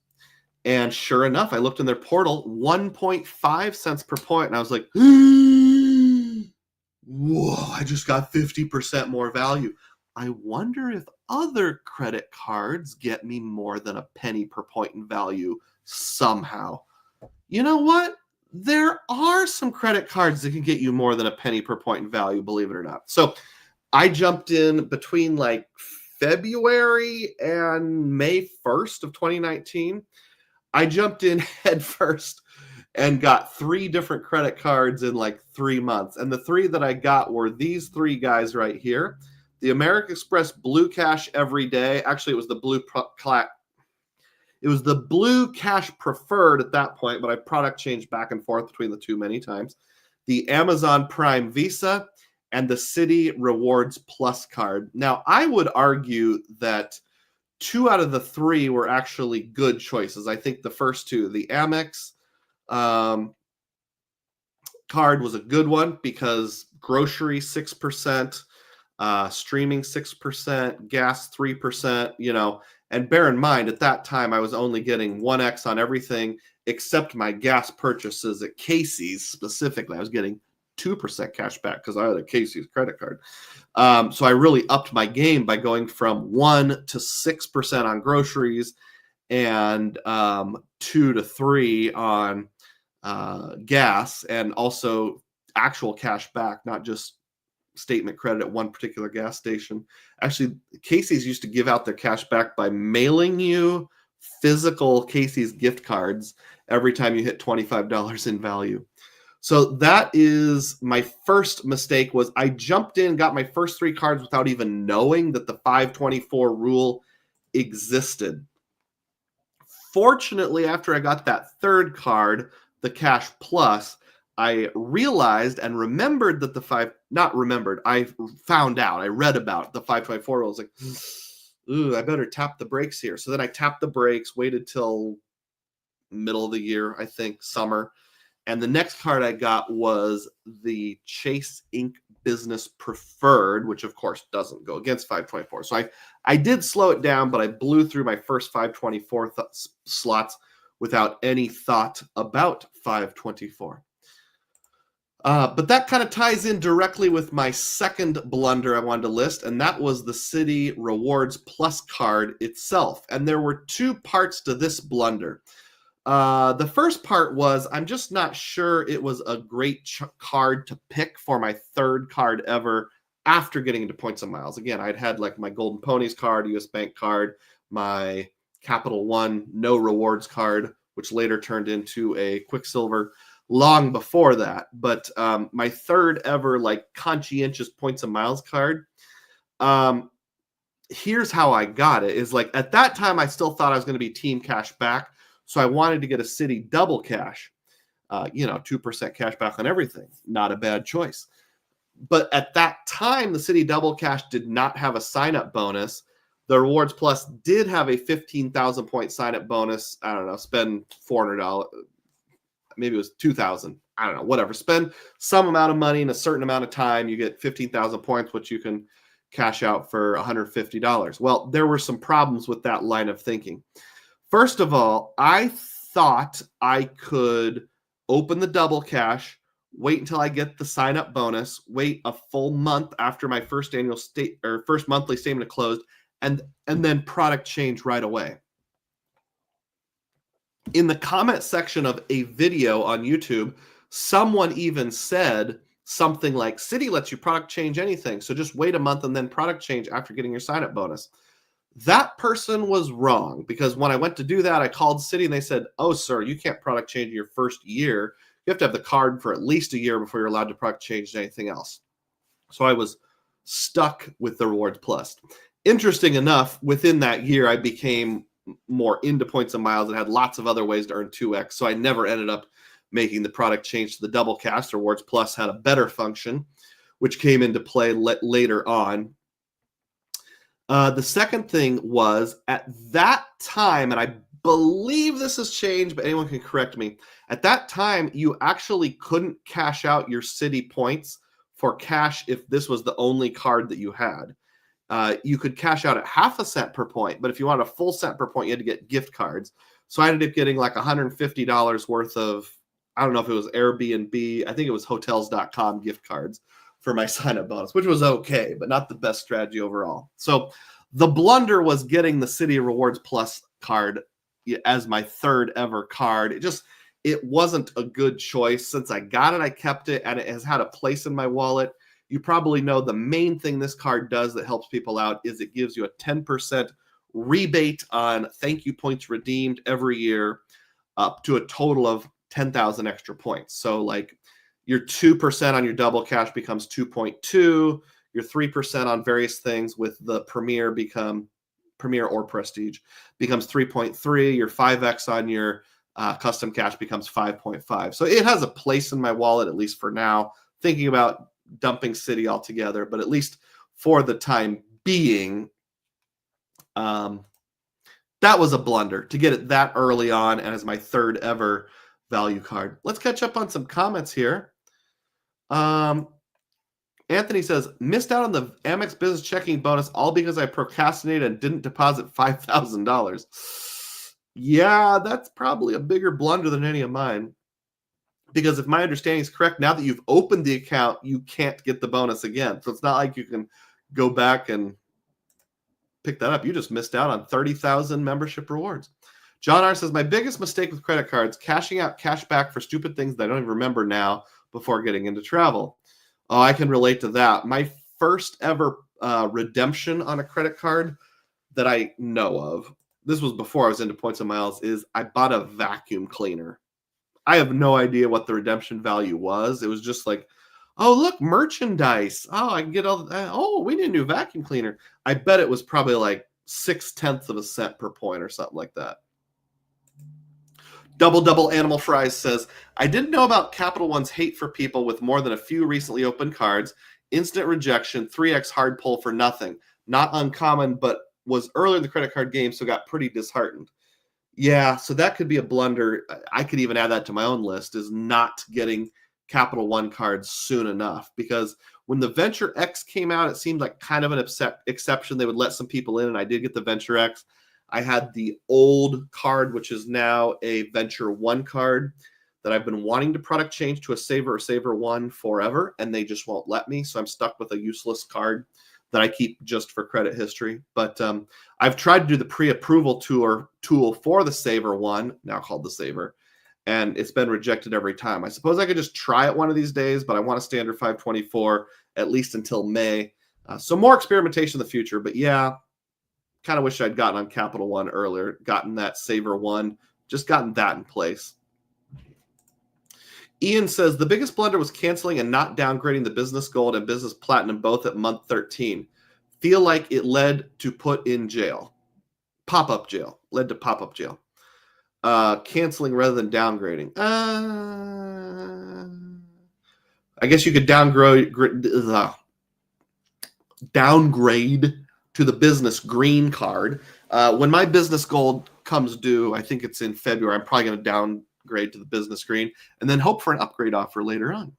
And sure enough, I looked in their portal, 1.5 cents per point, and I was like, whoa, I just got 50% more value. I wonder if other credit cards get me more than a penny per point in value somehow. You know what? There are some credit cards that can get you more than a penny per point in value, believe it or not. So I jumped in between like February and May 1st of 2019. I jumped in head first and got 3 different credit cards in like 3 months. And the 3 that I got were these 3 guys right here. The American Express Blue Cash Every Day. Actually, it was the Blue Cash Preferred at that point, but I product changed back and forth between the 2 many times. The Amazon Prime Visa and the Citi Rewards Plus card. Now, I would argue that 2 out of the 3 were actually good choices. I think the first 2, the AMEX card was a good one because grocery 6%. Streaming 6%, gas 3%, and bear in mind at that time I was only getting 1x on everything except my gas purchases at Casey's specifically. I was getting 2% cash back because I had a Casey's credit card. So I really upped my game by going from 1 to 6% on groceries and 2 to 3 on gas, and also actual cash back, not just statement credit at one particular gas station. Actually, Casey's used to give out their cash back by mailing you physical Casey's gift cards every time you hit $25 in value. So that is my first mistake. Was I jumped in, got my first 3 cards without even knowing that the 524 rule existed. Fortunately, after I got that 3rd card, the Cash Plus, I realized and remembered that I found out, I read about the 524 rule. I was like, ooh, I better tap the brakes here. So then I tapped the brakes, waited till middle of the year, I think, summer. And the next card I got was the Chase Ink Business Preferred, which of course doesn't go against 524. So I did slow it down, but I blew through my first 524 slots without any thought about 524. But that kind of ties in directly with my second blunder I wanted to list, and that was the Citi Rewards Plus card itself. And there were two parts to this blunder. The first part was I'm just not sure it was a great card to pick for my third card ever after getting into points and miles. Again, I'd had like my Golden Ponies card, US Bank card, my Capital One no rewards card, which later turned into a Quicksilver long before that. But my third ever like conscientious points and miles card, here's how I got it, is like at that time I still thought I was going to be team cash back. So I wanted to get a Citi double cash, 2% cash back on everything. Not a bad choice. But at that time, the Citi double cash did not have a sign-up bonus. The Rewards Plus did have a 15,000 point sign-up bonus. I don't know, spend $400, maybe it was 2,000. I don't know, whatever. Spend some amount of money in a certain amount of time. You get 15,000 points, which you can cash out for $150. Well, there were some problems with that line of thinking. First of all, I thought I could open the double cash, wait until I get the sign-up bonus, wait a full month after my first first monthly statement closed, and then product change right away. In the comment section of a video on YouTube, someone even said something like, Citi lets you product change anything, so just wait a month and then product change after getting your sign-up bonus. That person was wrong, because when I went to do that, I called Citi and they said, oh, sir, you can't product change your first year. You have to have the card for at least a year before you're allowed to product change anything else. So I was stuck with the Rewards Plus. Interesting enough, within that year, I became more into points and miles and had lots of other ways to earn 2x. So I never ended up making the product change to the double cash. Rewards Plus had a better function, which came into play later on. The second thing was, at that time, and I believe this has changed, but anyone can correct me. At that time, you actually couldn't cash out your Citi points for cash if this was the only card that you had. You could cash out at half a cent per point, but if you wanted a full cent per point, you had to get gift cards. So I ended up getting like $150 worth of, I don't know if it was Airbnb, I think it was hotels.com gift cards for my sign-up bonus, which was okay, but not the best strategy overall. So the blunder was getting the Citi Rewards Plus card as my third ever card. It wasn't a good choice. Since I got it, I kept it, and it has had a place in my wallet. You probably know the main thing this card does that helps people out is it gives you a 10% rebate on thank you points redeemed every year, up to a total of 10,000 extra points. So like your 2% on your double cash becomes 2.2. Your 3% on various things with the Premier or Prestige becomes 3.3. Your 5x on your custom cash becomes 5.5. So it has a place in my wallet, at least for now. Thinking about dumping Citi altogether, but at least for the time being, that was a blunder to get it that early on and as my third ever value card. Let's catch up on some comments here. Anthony says, missed out on the AMEX business checking bonus all because I procrastinated and didn't deposit $5,000. Yeah, that's probably a bigger blunder than any of mine. Because if my understanding is correct, now that you've opened the account, you can't get the bonus again. So it's not like you can go back and pick that up. You just missed out on 30,000 membership rewards. John R. says, my biggest mistake with credit cards, cashing out cash back for stupid things that I don't even remember now before getting into travel. Oh, I can relate to that. My first ever redemption on a credit card that I know of, this was before I was into points and miles, is I bought a vacuum cleaner. I have no idea what the redemption value was. It was just like, oh, look, merchandise. Oh, I can get all that. Oh, we need a new vacuum cleaner. I bet it was probably like 0.6 of a cent per point or something like that. Double Animal Fries says, I didn't know about Capital One's hate for people with more than a few recently opened cards. Instant rejection, 3x hard pull for nothing. Not uncommon, but was early in the credit card game, so got pretty disheartened. Yeah, so that could be a blunder. I could even add that to my own list, is not getting Capital One cards soon enough. Because when the Venture X came out, it seemed like kind of an exception. They would let some people in, and I did get the Venture X. I had the old card, which is now a Venture One card that I've been wanting to product change to a Saver or Saver One forever, and they just won't let me. So I'm stuck with a useless card that I keep just for credit history. But I've tried to do the pre-approval tool for the Saver One, now called the Saver, and it's been rejected every time. I suppose I could just try it one of these days, but I want a standard 524 at least until May. So more experimentation in the future. But yeah, kind of wish I'd gotten on Capital One earlier, gotten that Saver One, just gotten that in place. Ian says, the biggest blunder was canceling and not downgrading the Business Gold and Business Platinum both at month 13. Feel like it led to put in jail. Pop-up jail. Led to pop-up jail. Canceling rather than downgrading. I guess you could downgrade to the Business Green card. When my Business Gold comes due, I think it's in February, I'm probably going to downgrade to the Business Green and then hope for an upgrade offer later on.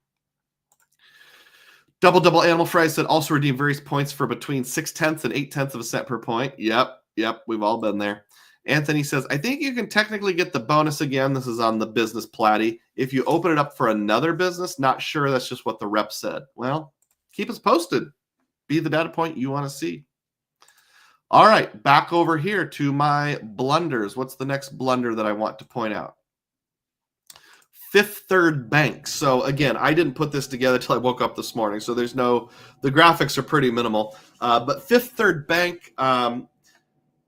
Double Animal Fries said, also redeem various points for between 0.6 and 0.8 of a cent per point. Yep, we've all been there. Anthony says, I think you can technically get the bonus again. This is on the Business Platy. If you open it up for another business, not sure. That's just what the rep said. Well, keep us posted. Be the data point you want to see. All right, back over here to my blunders. What's the next blunder that I want to point out? Fifth Third Bank. So again, I didn't put this together till I woke up this morning, so the graphics are pretty minimal. But Fifth Third Bank,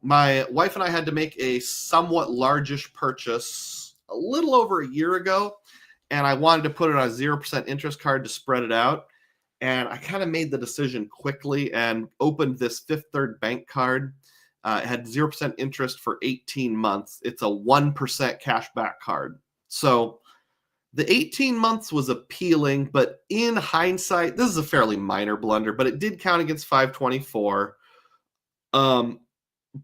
my wife and I had to make a somewhat largish purchase a little over a year ago, and I wanted to put it on a 0% interest card to spread it out. And I kind of made the decision quickly and opened this Fifth Third Bank card. It had 0% interest for 18 months. It's a 1% cash back card. So the 18 months was appealing, but in hindsight, this is a fairly minor blunder, but it did count against 524.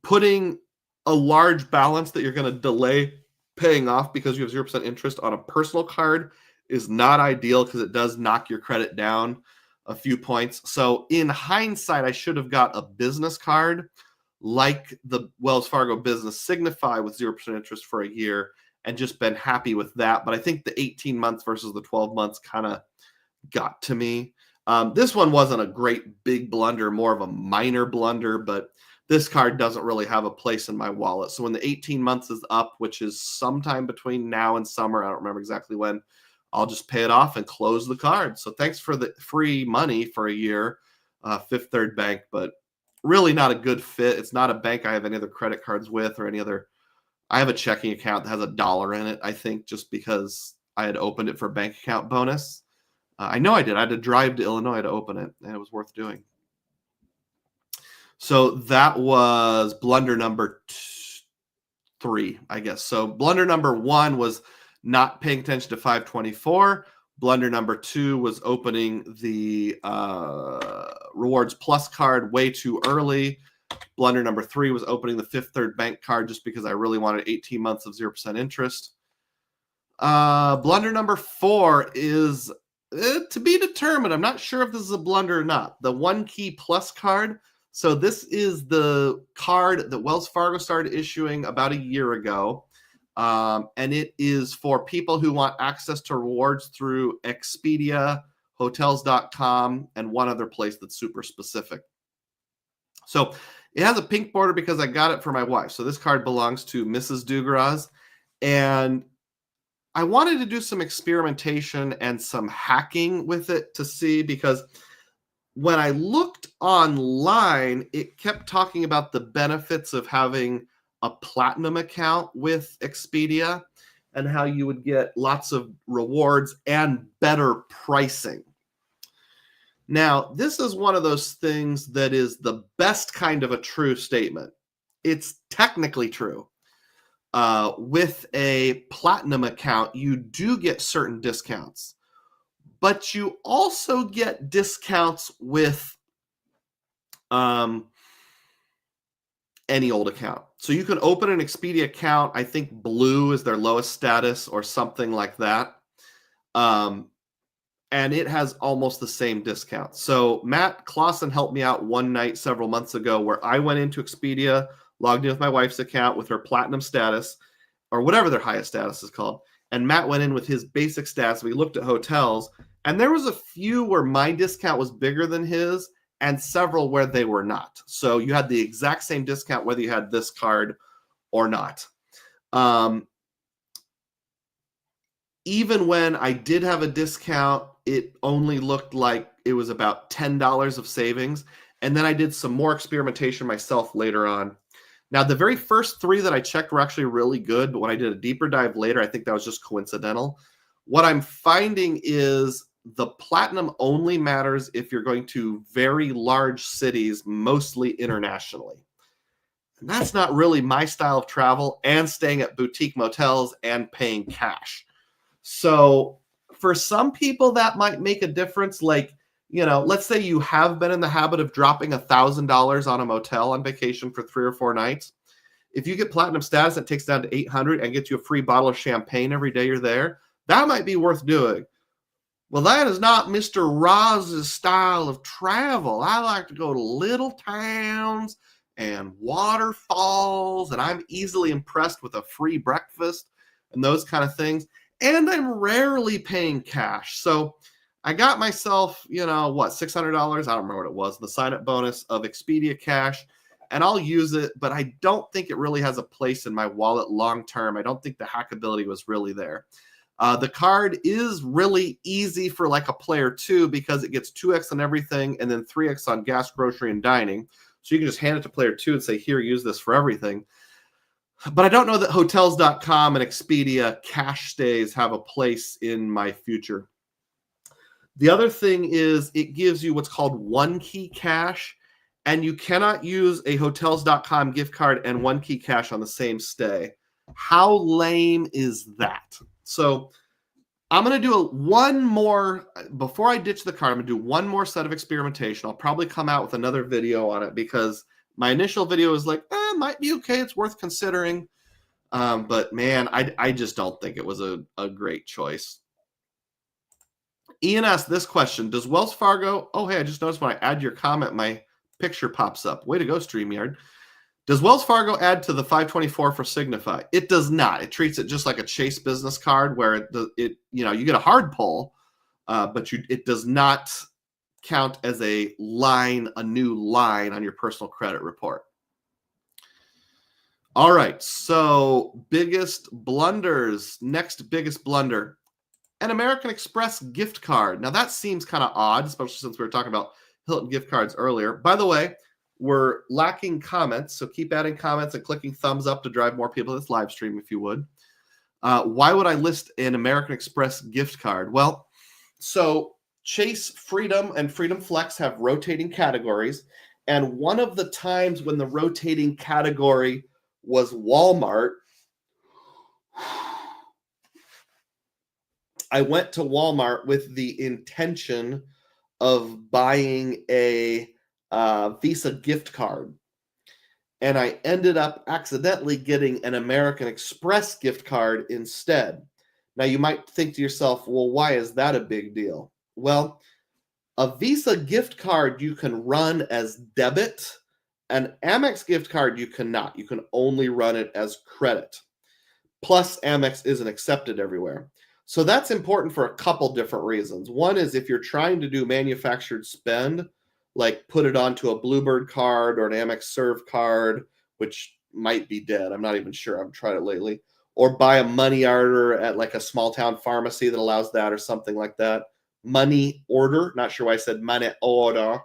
Putting a large balance that you're going to delay paying off because you have 0% interest on a personal card is not ideal because it does knock your credit down a few points. So in hindsight, I should have got a business card like the Wells Fargo Business Signify with 0% interest for a year and just been happy with that. But I think the 18 months versus the 12 months kind of got to me. This one wasn't a great big blunder, more of a minor blunder, but this card doesn't really have a place in my wallet. So when the 18 months is up, which is sometime between now and summer, I don't remember exactly when, I'll just pay it off and close the card. So thanks for the free money for a year, Fifth Third Bank, but really not a good fit. It's not a bank I have any other credit cards with or any other. I have a checking account that has $1 in it, I think, just because I had opened it for a bank account bonus. I know I did. I had to drive to Illinois to open it, and it was worth doing. So that was blunder number 3, I guess. So blunder number 1 was not paying attention to 524. Blunder number 2 was opening the Rewards Plus card way too early. Blunder number 3 was opening the Fifth Third Bank card just because I really wanted 18 months of 0% interest. Blunder number 4 is to be determined. I'm not sure if this is a blunder or not. The One Key Plus card. So this is the card that Wells Fargo started issuing about a year ago. And it is for people who want access to rewards through Expedia, hotels.com, and one other place that's super specific. So it has a pink border because I got it for my wife. So this card belongs to Mrs. Dugroz. And I wanted to do some experimentation and some hacking with it to see, because when I looked online, it kept talking about the benefits of having a platinum account with Expedia and how you would get lots of rewards and better pricing. Now, this is one of those things that is the best kind of a true statement. It's technically true, with a platinum account, you do get certain discounts, but you also get discounts with any old account. So you can open an Expedia account. I think blue is their lowest status or something like that. And it has almost the same discount. So Matt Clausen helped me out one night several months ago where I went into Expedia, logged in with my wife's account with her platinum status, or whatever their highest status is called. And Matt went in with his basic stats. We looked at hotels, and there was a few where my discount was bigger than his and several where they were not. So you had the exact same discount whether you had this card or not. Even when I did have a discount, it only looked like it was about $10 of savings. And then I did some more experimentation myself later on. Now, the very first three that I checked were actually really good, but when I did a deeper dive later, I think that was just coincidental. What I'm finding is the platinum only matters if you're going to very large cities, mostly internationally. And that's not really my style of travel, and staying at boutique motels and paying cash. So for some people that might make a difference. Like, you know, let's say you have been in the habit of dropping $1,000 on a motel on vacation for 3 or 4 nights. If you get platinum status, that takes down to $800 and gets you a free bottle of champagne every day you're there. That might be worth doing. Well, that is not Mr. Roz's style of travel. I like to go to little towns and waterfalls, and I'm easily impressed with a free breakfast and those kind of things. And I'm rarely paying cash. So I got myself, you know, what, $600? I don't remember what it was, the sign-up bonus of Expedia Cash, and I'll use it, but I don't think it really has a place in my wallet long-term. I don't think the hackability was really there. The card is really easy for like a player 2 because it gets 2x on everything and then 3x on gas, grocery, and dining. So you can just hand it to player 2 and say, here, use this for everything. But I don't know that Hotels.com and Expedia cash stays have a place in my future. The other thing is it gives you what's called one key cash, and you cannot use a Hotels.com gift card and one key cash on the same stay. How lame is that? So I'm going to do one more, before I ditch the card, I'm going to do one more set of experimentation. I'll probably come out with another video on it because my initial video is like, might be okay. It's worth considering. But man, I just don't think it was a great choice. Ian asked this question. Does Wells Fargo, oh, hey, I just noticed when I add your comment, my picture pops up. Way to go, StreamYard. Does Wells Fargo add to the 524 for Signify? It does not. It treats it just like a Chase business card where it you know, you get a hard pull, but it does not count as a new line on your personal credit report. All right, so biggest blunders. Next biggest blunder, an American Express gift card. Now that seems kind of odd, especially since we were talking about Hilton gift cards earlier. By the way, we're lacking comments, so keep adding comments and clicking thumbs up to drive more people to this live stream, if you would. Why would I list an American Express gift card? Well, so Chase Freedom and Freedom Flex have rotating categories, and one of the times when the rotating category was Walmart, I went to Walmart with the intention of buying a Visa gift card, and I ended up accidentally getting an American Express gift card instead. Now you might think to yourself, well, why is that a big deal? Well, a Visa gift card you can run as debit. An Amex gift card you cannot. You can only run it as credit. Plus, Amex isn't accepted everywhere. So that's important for a couple different reasons. One is if you're trying to do manufactured spend, like put it onto a Bluebird card or an Amex Serve card, which might be dead. I'm not even sure. I've tried it lately. Or buy a money order at like a small town pharmacy that allows that or something like that. Money order. Not sure why I said money order.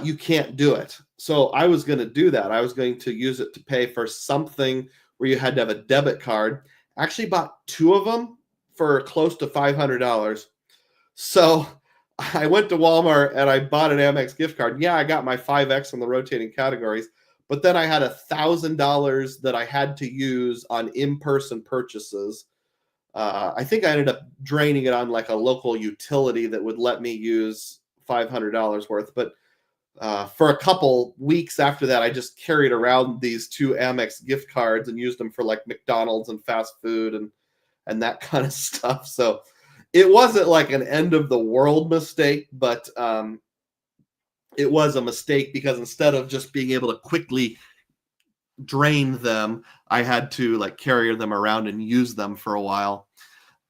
You can't do it. So I was going to do that. I was going to use it to pay for something where you had to have a debit card. I actually bought 2 of them for close to $500. So I went to Walmart and I bought an Amex gift card. Yeah, I got my 5X on the rotating categories, But then I had $1,000 that I had to use on in-person purchases. I think I ended up draining it on like a local utility that would let me use $500 worth. But for a couple weeks after that, I just carried around these 2 Amex gift cards and used them for like McDonald's and fast food and that kind of stuff. So it wasn't like an end of the world mistake, but it was a mistake because instead of just being able to quickly drain them, I had to like carry them around and use them for a while.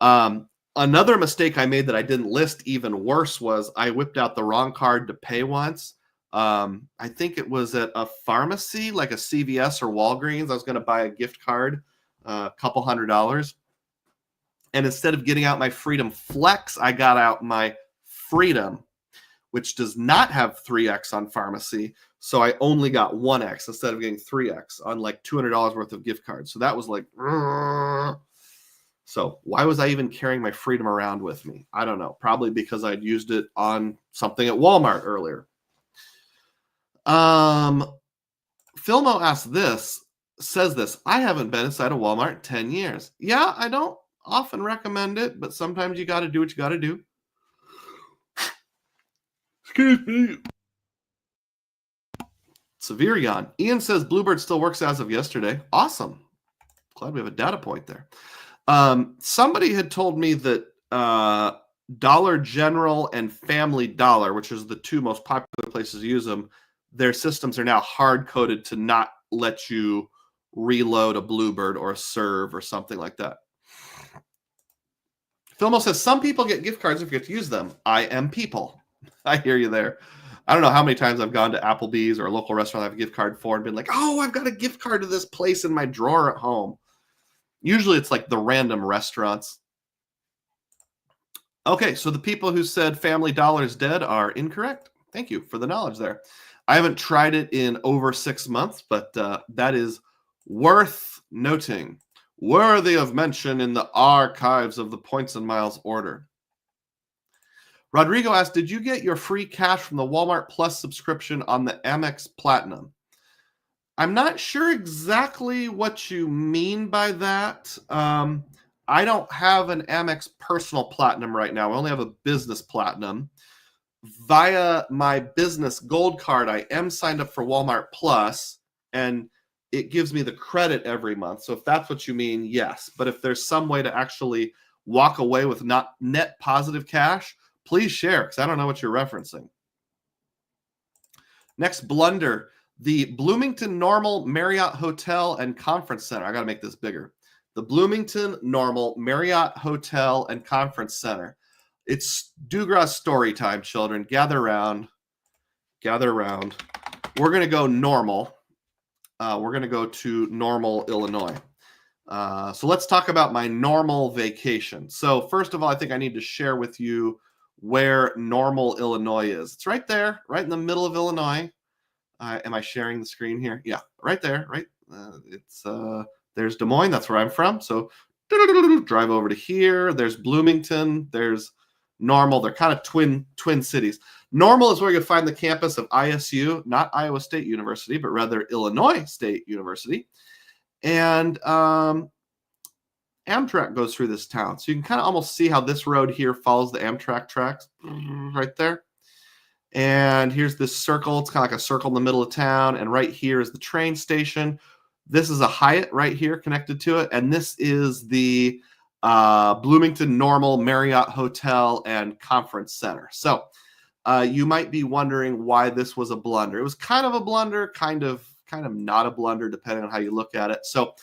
Another mistake I made that I didn't list, even worse, was I whipped out the wrong card to pay once. I think it was at a pharmacy, like a CVS or Walgreens. I was going to buy a gift card, a couple $100. And instead of getting out my Freedom Flex, I got out my Freedom, which does not have 3X on pharmacy. So I only got 1X instead of getting 3X on like $200 worth of gift cards. So that was like, so why was I even carrying my Freedom around with me? I don't know. Probably because I'd used it on something at Walmart earlier. Filmo says this, I haven't been inside a Walmart in 10 years. Yeah, I don't often recommend it, but sometimes you got to do what you got to do. Excuse me. Severe yawn. Ian says Bluebird still works as of yesterday. Awesome. Glad we have a data point there. Somebody had told me that Dollar General and Family Dollar, which is the 2 most popular places to use them, their systems are now hard-coded to not let you reload a Bluebird or a Serve or something like that. Filmo says, some people get gift cards if you get to use them. I am people. I hear you there. I don't know how many times I've gone to Applebee's or a local restaurant I have a gift card for and been like, oh, I've got a gift card to this place in my drawer at home. Usually it's like the random restaurants. Okay, so the people who said Family Dollar is dead are incorrect. Thank you for the knowledge there. I haven't tried it in over 6 months, but that is worth noting. Worthy of mention in the archives of the Points and Miles order. Rodrigo asked, did you get your free cash from the Walmart Plus subscription on the Amex Platinum? I'm not sure exactly what you mean by that. I don't have an Amex Personal Platinum right now. I only have a Business Platinum. Via my Business Gold card, I am signed up for Walmart Plus, and it gives me the credit every month. So if that's what you mean, yes. But if there's some way to actually walk away with not net positive cash, please share, because I don't know what you're referencing. Next blunder, the Bloomington Normal Marriott Hotel and Conference Center. I got to make this bigger. The Bloomington Normal Marriott Hotel and Conference Center. It's Dugroz story time, children. Gather around. Gather around. We're going to go normal. We're going to go to Normal, Illinois. So let's talk about my normal vacation. So first of all, I think I need to share with you where Normal, Illinois is. It's right there, right in the middle of Illinois. Am I sharing the screen here? Yeah, right there, right. There's Des Moines. That's where I'm from. So drive over to here. There's Bloomington. There's Normal. They're kind of twin cities. Normal is where you'll find the campus of ISU, not Iowa State University, but rather Illinois State University. And Amtrak goes through this town. So you can kind of almost see how this road here follows the Amtrak tracks right there. And here's this circle. It's kind of like a circle in the middle of town. And right here is the train station. This is a Hyatt right here connected to it. And this is the Bloomington Normal Marriott Hotel and Conference Center. So you might be wondering why this was a blunder. It was kind of a blunder, kind of not a blunder, depending on how you look at it. So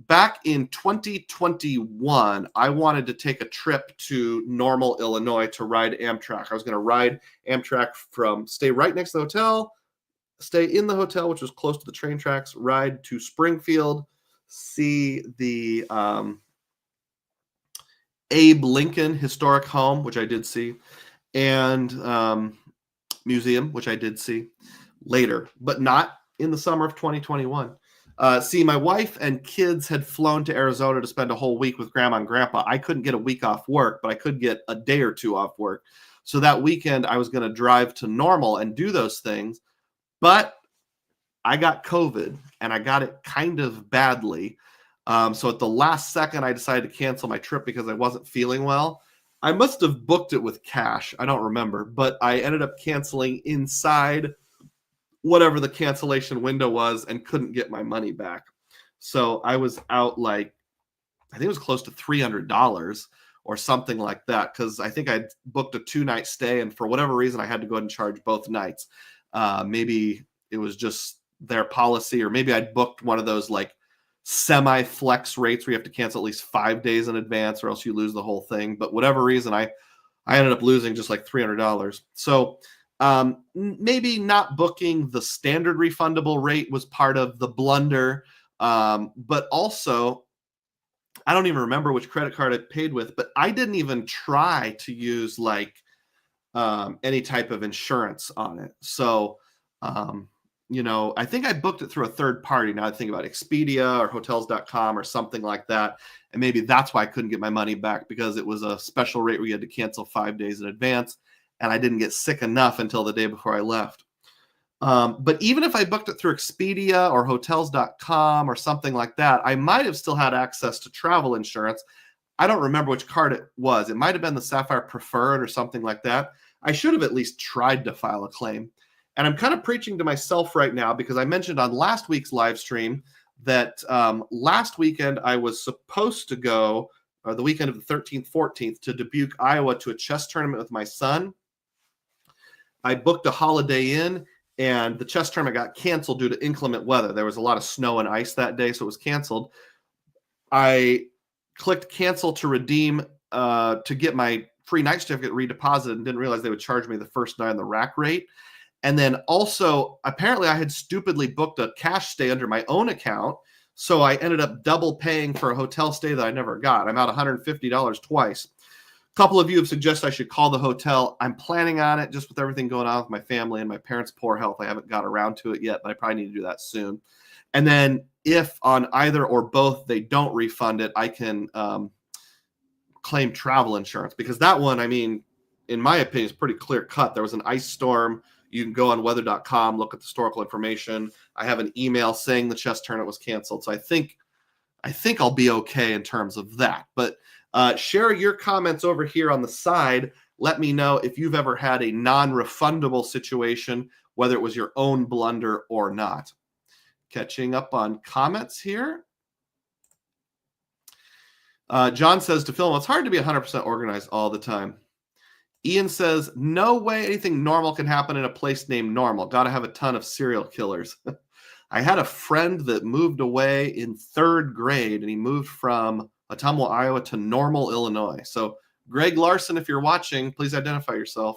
back in 2021, I wanted to take a trip to Normal, Illinois to ride Amtrak. I was going to ride Amtrak stay right next to the hotel, stay in the hotel, which was close to the train tracks, ride to Springfield, see the Abe Lincoln Historic Home, which I did see, and museum, which I did see later, but not in the summer of 2021. See, my wife and kids had flown to Arizona to spend a whole week with Grandma and Grandpa. I couldn't get a week off work, but I could get a day or two off work. So that weekend, I was going to drive to Normal and do those things. But I got COVID, and I got it kind of badly. So at the last second, I decided to cancel my trip because I wasn't feeling well. I must have booked it with cash. I don't remember, but I ended up canceling inside whatever the cancellation window was and couldn't get my money back. So I was out like, I think it was close to $300 or something like that, because I think I'd booked a 2-night stay, and for whatever reason, I had to go ahead and charge both nights. Maybe it was just their policy, or maybe I'd booked one of those like semi-flex rates where you have to cancel at least 5 days in advance or else you lose the whole thing. But whatever reason, I ended up losing just like $300. So maybe not booking the standard refundable rate was part of the blunder. But also, I don't even remember which credit card I paid with, but I didn't even try to use like any type of insurance on it. So, I think I booked it through a third party. Now I think about Expedia or hotels.com or something like that. And maybe that's why I couldn't get my money back, because it was a special rate where you had to cancel 5 days in advance. And I didn't get sick enough until the day before I left. But even if I booked it through Expedia or hotels.com or something like that, I might have still had access to travel insurance. I don't remember which card it was. It might have been the Sapphire Preferred or something like that. I should have at least tried to file a claim. And I'm kind of preaching to myself right now, because I mentioned on last week's live stream that last weekend I was supposed to go, or the weekend of the 13th, 14th, to Dubuque, Iowa, to a chess tournament with my son. I booked a Holiday Inn, and the chess tournament got canceled due to inclement weather. There was a lot of snow and ice that day, so it was canceled. I clicked cancel to redeem to get my free night certificate redeposited, and didn't realize they would charge me the first night on the rack rate. And then also, apparently I had stupidly booked a cash stay under my own account, so I ended up double paying for a hotel stay that I never got. I'm out $150 twice. A couple of you have suggested I should call the hotel. I'm planning on it, just with everything going on with my family and my parents' poor health. I haven't got around to it yet, but I probably need to do that soon. And then if on either or both they don't refund it, I can claim travel insurance, because that one, I mean, in my opinion, is pretty clear cut. There was an ice storm. You can go on weather.com, look at the historical information. I have an email saying the chess tournament was canceled. So I think I'll be okay in terms of that. But share your comments over here on the side. Let me know if you've ever had a non-refundable situation, whether it was your own blunder or not. Catching up on comments here. John says to Phil, it's hard to be 100% organized all the time. Ian says, no way anything normal can happen in a place named Normal. Got to have a ton of serial killers. I had a friend that moved away in 3rd grade, and he moved from Ottumwa, Iowa to Normal, Illinois. So Greg Larson, if you're watching, please identify yourself.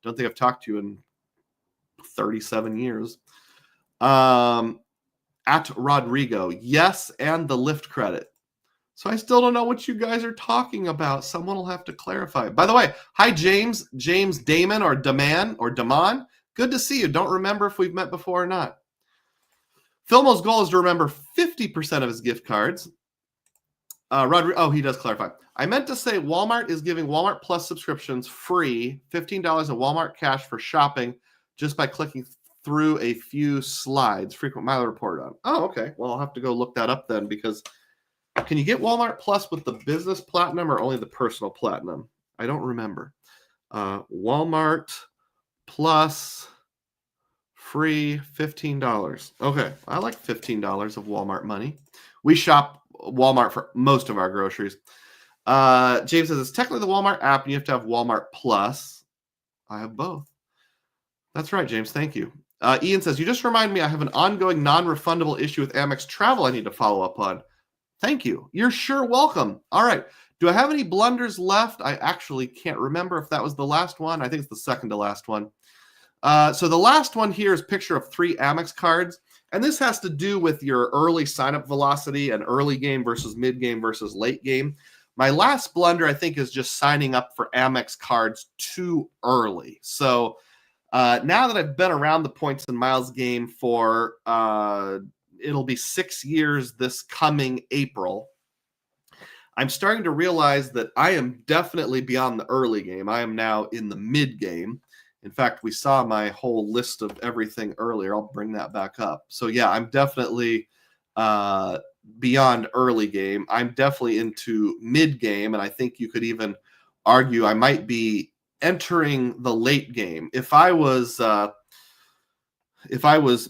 Don't think I've talked to you in 37 years. At Rodrigo, yes, and the Lyft credit. So I still don't know what you guys are talking about. Someone will have to clarify. By the way, hi, James Damon or Damon. Good to see you. Don't remember if we've met before or not. Filmo's goal is to remember 50% of his gift cards. He does clarify. I meant to say Walmart is giving Walmart Plus subscriptions free, $15 in Walmart cash for shopping just by clicking through a few slides. Frequent miler reported on. Oh, okay. Well, I'll have to go look that up then, because can you get Walmart Plus with the business platinum or only the personal platinum? I don't remember. Walmart Plus free $15. Okay, I like $15 of Walmart money. We shop Walmart for most of our groceries. James says it's technically the Walmart app, and you have to have Walmart Plus. I have both. That's right, James. Thank you. Ian says, you just remind me I have an ongoing non-refundable issue with AMEX travel I need to follow up on. Thank you. You're sure welcome. All right. Do I have any blunders left? I actually can't remember if that was the last one. I think it's the second to last one. So the last one here is a picture of 3 AMEX cards. And this has to do with your early sign-up velocity and early game versus mid-game versus late game. My last blunder, I think, is just signing up for AMEX cards too early. So now that I've been around the points and miles game for it'll be 6 years this coming April, I'm starting to realize that I am definitely beyond the early game. I am now in the mid game. In fact, we saw my whole list of everything earlier. I'll bring that back up. So yeah, I'm definitely beyond early game. I'm definitely into mid game, and I think you could even argue I might be entering the late game. If I was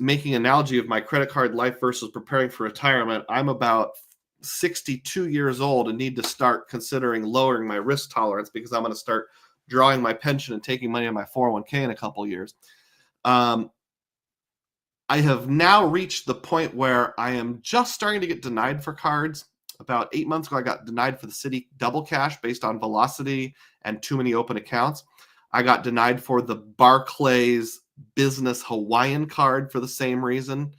making an analogy of my credit card life versus preparing for retirement, I'm about 62 years old and need to start considering lowering my risk tolerance because I'm going to start drawing my pension and taking money on my 401k in a couple years. I have now reached the point where I am just starting to get denied for cards. About 8 months ago, I got denied for the Citi Double Cash based on velocity and too many open accounts. I got denied for the Barclays Business Hawaiian card for the same reason.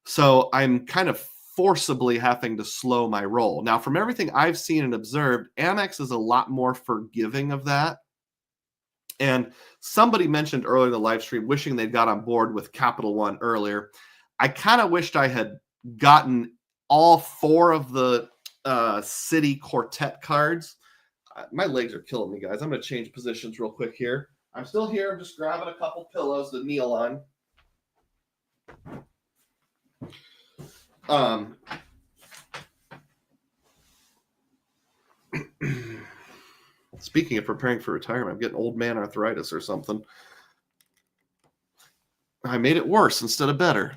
So I'm kind of forcibly having to slow my roll. Now, from everything I've seen and observed, Amex is a lot more forgiving of that. And somebody mentioned earlier in the live stream wishing they'd got on board with Capital One earlier. I kind of wished I had gotten all 4 of the Citi Quartet cards. My legs are killing me, guys. I'm going to change positions real quick here. I'm still here. I'm just grabbing a couple pillows to kneel on. Speaking of preparing for retirement, I'm getting old man arthritis or something. I made it worse instead of better.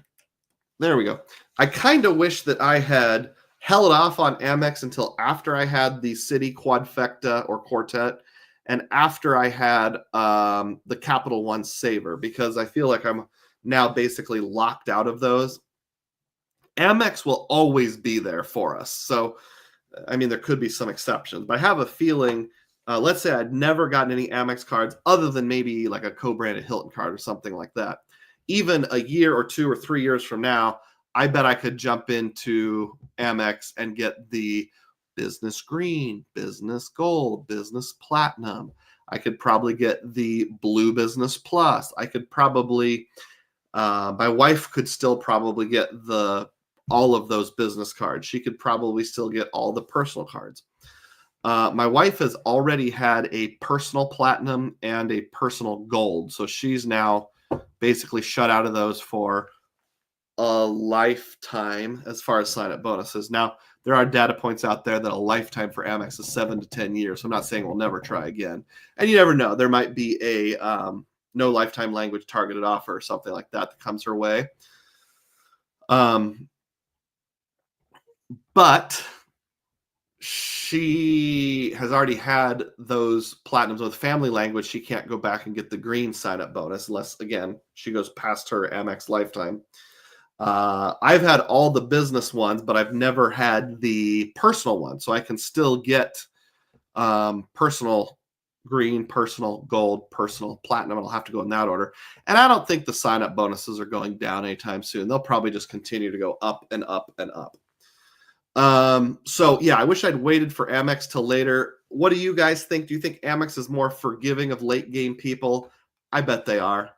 There we go. I kind of wish that I had held off on Amex until after I had the Citi Quadfecta or Quartet and after I had the Capital One Saver, because I feel like I'm now basically locked out of those. Amex will always be there for us. So, I mean, there could be some exceptions, but I have a feeling, let's say I'd never gotten any Amex cards other than maybe like a co-branded Hilton card or something like that. Even a year or 2 or 3 years from now, I bet I could jump into Amex and get the Business Green, Business Gold, Business Platinum. I could probably get the Blue Business Plus. I could probably, my wife could still probably get all of those business cards. She could probably still get all the personal cards. My wife has already had a personal platinum and a personal gold. So she's now basically shut out of those for a lifetime as far as sign-up bonuses. Now, there are data points out there that a lifetime for Amex is 7 to 10 years. So I'm not saying we'll never try again. And you never know. There might be a no lifetime language targeted offer or something like that comes her way. But she has already had those platinums with family language. She can't go back and get the green sign-up bonus unless, again, she goes past her Amex lifetime. I've had all the business ones, but I've never had the personal one. So I can still get personal green, personal gold, personal platinum. I'll have to go in that order. And I don't think the sign-up bonuses are going down anytime soon. They'll probably just continue to go up and up and up. So yeah, I wish I'd waited for Amex till later. What do you guys think? Do you think Amex is more forgiving of late game people? I bet they are.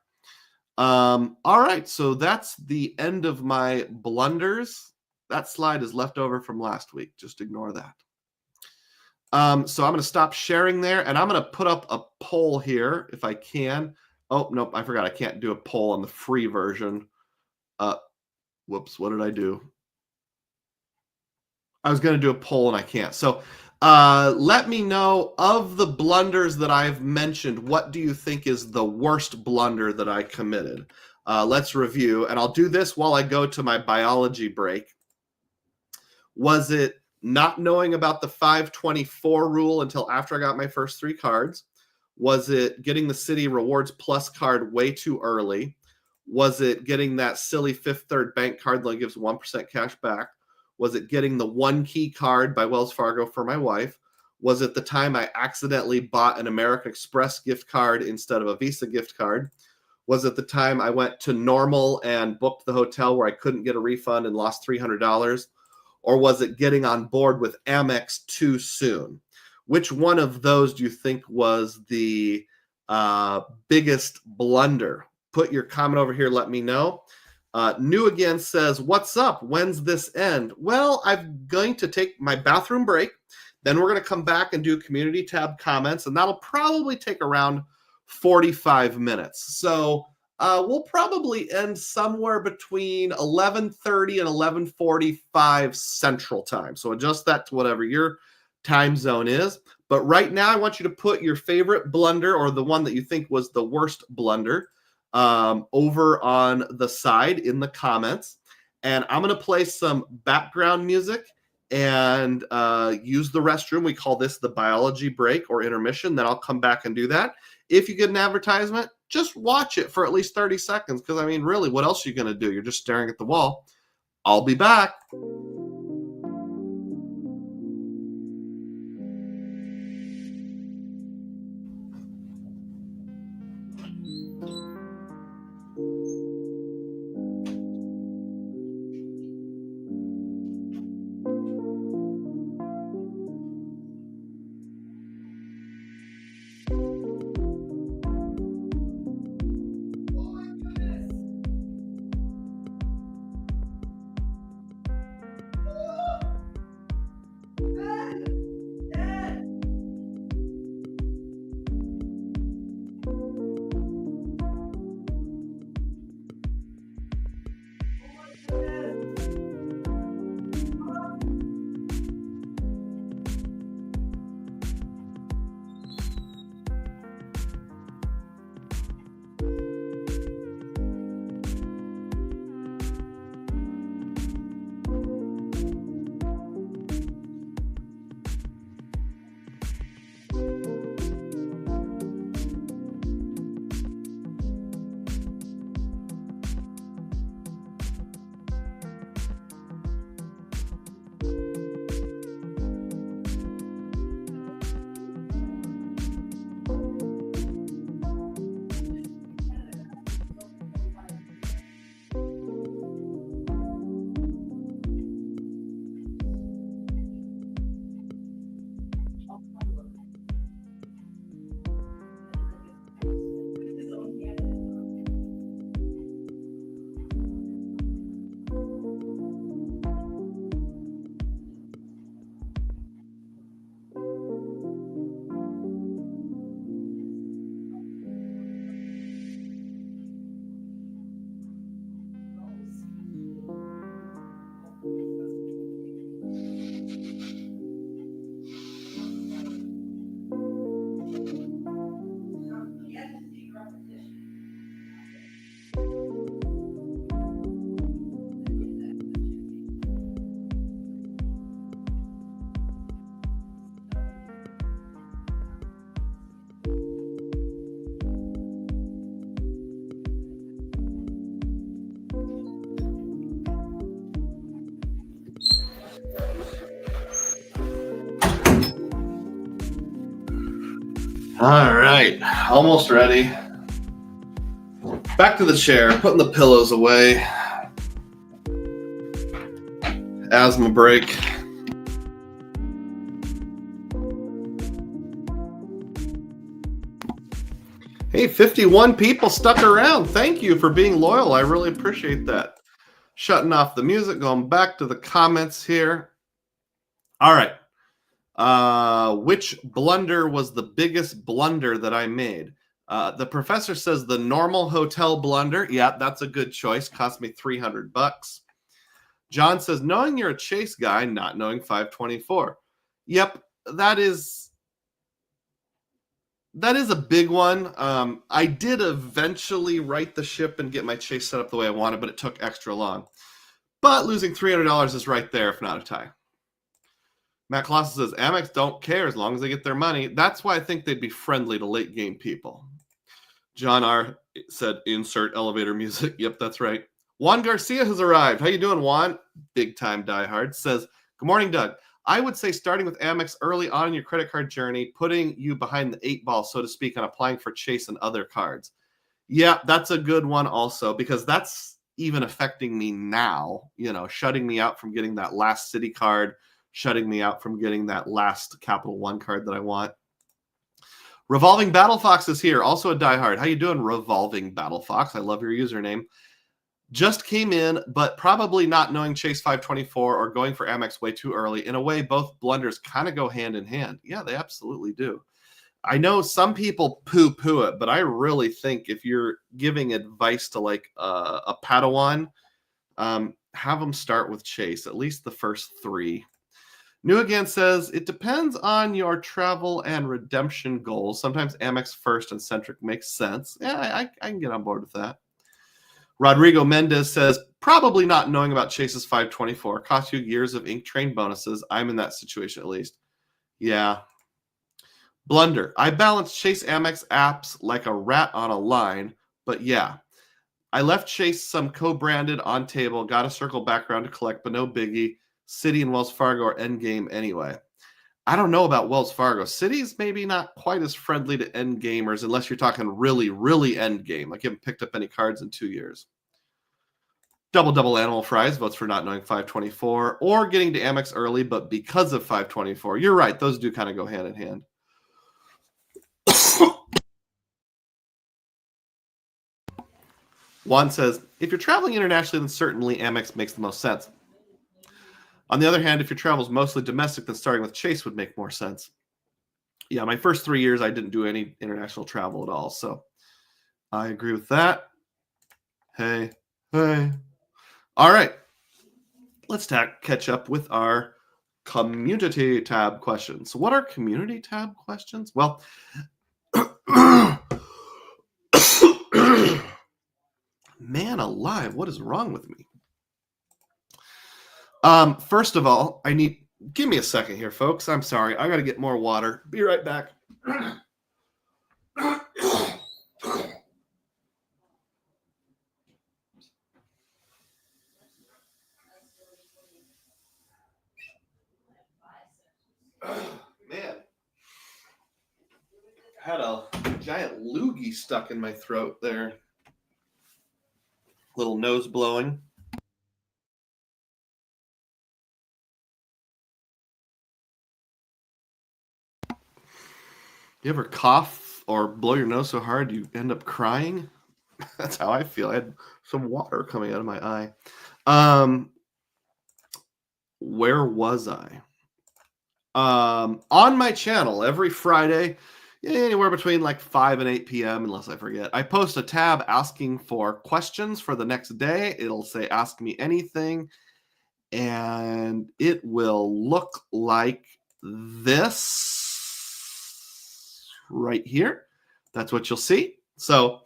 All right. So that's the end of my blunders. That slide is left over from last week. Just ignore that. So I'm going to stop sharing there and I'm going to put up a poll here if I can. Oh, nope. I forgot. I can't do a poll on the free version. Whoops. What did I do? I was going to do a poll and I can't. So let me know, of the blunders that I've mentioned, what do you think is the worst blunder that I committed? Let's review. And I'll do this while I go to my biology break. Was it not knowing about the 524 rule until after I got my first 3 cards? Was it getting the Citi Rewards Plus card way too early? Was it getting that silly Fifth Third Bank card that gives 1% cash back? Was it getting the One Key card by Wells Fargo for my wife? Was it the time I accidentally bought an American Express gift card instead of a Visa gift card? Was it the time I went to Normal and booked the hotel where I couldn't get a refund and lost $300? Or was it getting on board with Amex too soon? Which one of those do you think was the biggest blunder? Put your comment over here. Let me know. New Again says, what's up? When's this end? Well, I'm going to take my bathroom break. Then we're going to come back and do community tab comments. And that'll probably take around 45 minutes. So we'll probably end somewhere between 11:30 and 11:45 Central Time. So adjust that to whatever your time zone is. But right now, I want you to put your favorite blunder, or the one that you think was the worst blunder, over on the side in the comments. And I'm going to play some background music and use the restroom. We call this the biology break or intermission. Then I'll come back and do that. If you get an advertisement, just watch it for at least 30 seconds. Because, I mean, really, what else are you going to do? You're just staring at the wall. I'll be back. All right, almost ready. Back to the chair, putting the pillows away. Asthma break. Hey, 51 people stuck around. Thank you for being loyal. I really appreciate that. Shutting off the music, going back to the comments here. All right. Which blunder was the biggest blunder that I made? The professor says the normal hotel blunder. Yeah, that's a good choice. Cost me $300. John says knowing you're a Chase guy, not knowing 524. Yep, that is a big one. I did eventually right the ship and get my Chase set up the way I wanted, but it took extra long. But losing $300 is right there, if not a tie. Matt Clausen says, Amex don't care as long as they get their money. That's why I think they'd be friendly to late game people. John R. said, insert elevator music. Yep, that's right. Juan Garcia has arrived. How you doing, Juan? Big time diehard. Says, good morning, Doug. I would say starting with Amex early on in your credit card journey, putting you behind the 8 ball, so to speak, on applying for Chase and other cards. Yeah, that's a good one also, because that's even affecting me now, shutting me out from getting that last Citi card, shutting me out from getting that last Capital One card that I want. Revolving Battle Fox is here, also a diehard. How you doing, Revolving Battle Fox? I love your username. Just came in, but probably not knowing Chase 524 or going for Amex way too early. In a way, both blunders kind of go hand in hand. Yeah, they absolutely do. I know some people poo-poo it, but I really think if you're giving advice to like a Padawan, have them start with Chase, at least the first 3. New Again says, it depends on your travel and redemption goals. Sometimes Amex First and Centric makes sense. Yeah, I can get on board with that. Rodrigo Mendez says, probably not knowing about Chase's 524. Cost you years of Ink Train bonuses. I'm in that situation at least. Yeah. Blunder. I balance Chase Amex apps like a rat on a line, but yeah. I left Chase some co-branded on table, got a circle background to collect, but no biggie. City and Wells Fargo are endgame anyway. I don't know about Wells Fargo. City's maybe not quite as friendly to end gamers unless you're talking really, really end game. Like you haven't picked up any cards in 2 years. Double Animal Fries votes for not knowing 524 or getting to Amex early, but because of 524. You're right. Those do kind of go hand in hand. Juan says, if you're traveling internationally, then certainly Amex makes the most sense. On the other hand, if your travel is mostly domestic, then starting with Chase would make more sense. Yeah, my first 3 years, I didn't do any international travel at all. So I agree with that. Hey. All right. Let's catch up with our community tab questions. So what are community tab questions? Well, man alive, what is wrong with me? First of all, give me a second here, folks. I'm sorry. I got to get more water. Be right back. Man, I had a giant loogie stuck in my throat there. Little nose blowing. You ever cough or blow your nose so hard you end up crying? That's how I feel. I had some water coming out of my eye. Where was I? On my channel every Friday, anywhere between like 5 and 8 p.m. unless I forget, I post a tab asking for questions for the next day. It'll say ask me anything, and it will look like this right here. That's what you'll see. So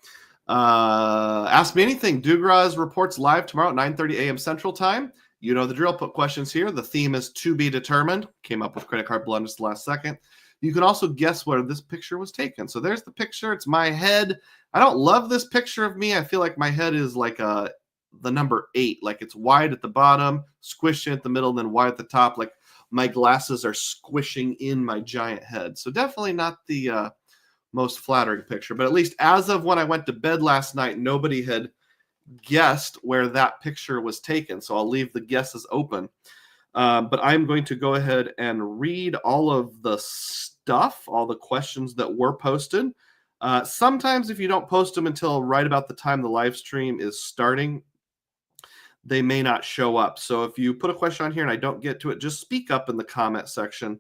ask me anything. Dugroz reports live tomorrow at 9:30 a.m. Central Time. You know the drill. Put questions here. The theme is to be determined. Came up with credit card blunders the last second. You can also guess where this picture was taken. So there's the picture. It's my head. I don't love this picture of me. I feel like my head is like the number 8. Like it's wide at the bottom, squished at the middle, and then wide at the top. Like my glasses are squishing in my giant head. So definitely not the most flattering picture. But at least as of when I went to bed last night, nobody had guessed where that picture was taken. So I'll leave the guesses open. But I'm going to go ahead and read all of the stuff, all the questions that were posted. Sometimes if you don't post them until right about the time the live stream is starting, they may not show up. So if you put a question on here and I don't get to it, just speak up in the comment section.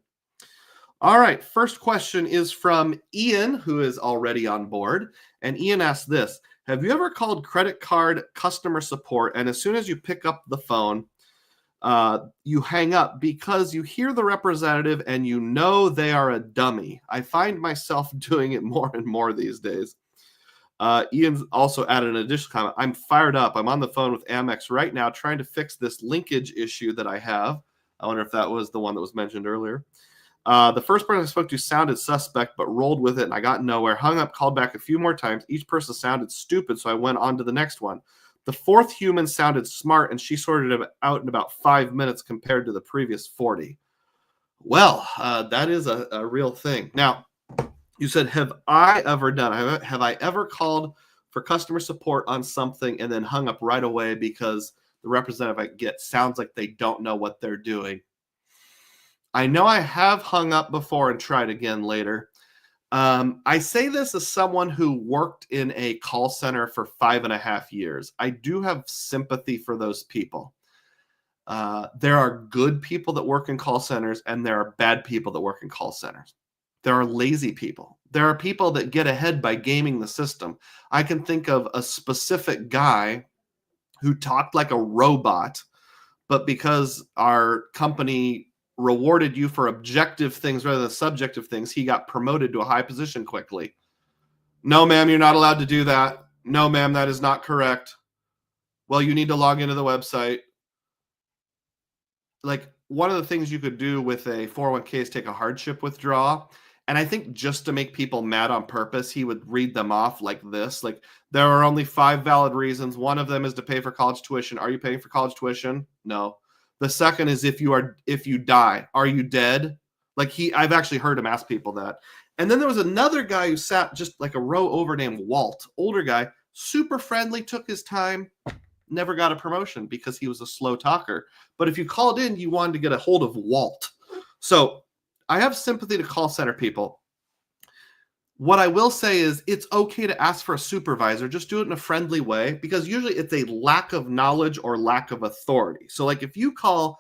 All right, first question is from Ian, who is already on board. And Ian asked this: have you ever called credit card customer support and as soon as you pick up the phone, you hang up because you hear the representative and you know they are a dummy? I find myself doing it more and more these days. Ian's also added an additional comment. I'm fired up. I'm on the phone with Amex right now trying to fix this linkage issue that I have. I wonder if that was the one that was mentioned earlier. The first person I spoke to sounded suspect, but rolled with it, and I got nowhere. Hung up, called back a few more times. Each person sounded stupid, so I went on to the next one. The fourth human sounded smart, and she sorted it out in about 5 minutes compared to the previous 40. Well, that is a real thing. Now, you said, have I ever called for customer support on something and then hung up right away because the representative I get sounds like they don't know what they're doing? I know I have hung up before and tried again later. I say this as someone who worked in a call center for 5.5 years. I do have sympathy for those people. There are good people that work in call centers, and there are bad people that work in call centers. There are lazy people. There are people that get ahead by gaming the system. I can think of a specific guy who talked like a robot, but because our company rewarded you for objective things rather than subjective things, he got promoted to a high position quickly. No, ma'am, you're not allowed to do that. No, ma'am, that is not correct. Well, you need to log into the website. Like, one of the things you could do with a 401k is take a hardship withdrawal. And I think just to make people mad on purpose, he would read them off like this. Like, there are only 5 valid reasons. One of them is to pay for college tuition. Are you paying for college tuition? No. The second is if you die, are you dead? Like, I've actually heard him ask people that. And then there was another guy who sat just like a row over named Walt, older guy, super friendly, took his time, never got a promotion because he was a slow talker. But if you called in, you wanted to get a hold of Walt. So I have sympathy to call center people. What I will say is it's okay to ask for a supervisor. Just do it in a friendly way, because usually it's a lack of knowledge or lack of authority. So like if you call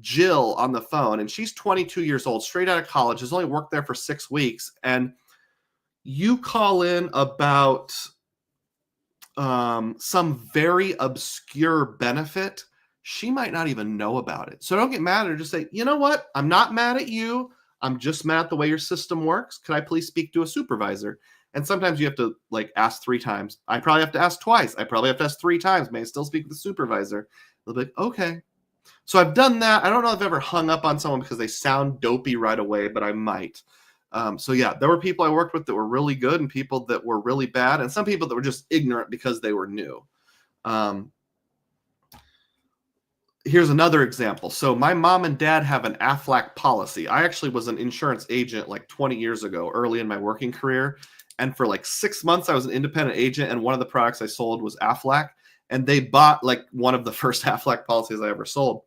Jill on the phone and she's 22 years old, straight out of college, has only worked there for 6 weeks, and you call in about some very obscure benefit, she might not even know about it. So don't get mad at her. Just say, you know what? I'm not mad at you. I'm just mad at the way your system works. Could I please speak to a supervisor? And sometimes you have to like ask 3 times. I probably have to ask twice. I probably have to ask 3 times. May I still speak with the supervisor? They'll be like, okay. So I've done that. I don't know if I've ever hung up on someone because they sound dopey right away, but I might. So yeah, there were people I worked with that were really good and people that were really bad, and some people that were just ignorant because they were new. Here's another example. So my mom and dad have an Aflac policy. I actually was an insurance agent like 20 years ago, early in my working career. And for like 6 months, I was an independent agent. And one of the products I sold was Aflac. And they bought like one of the first Aflac policies I ever sold.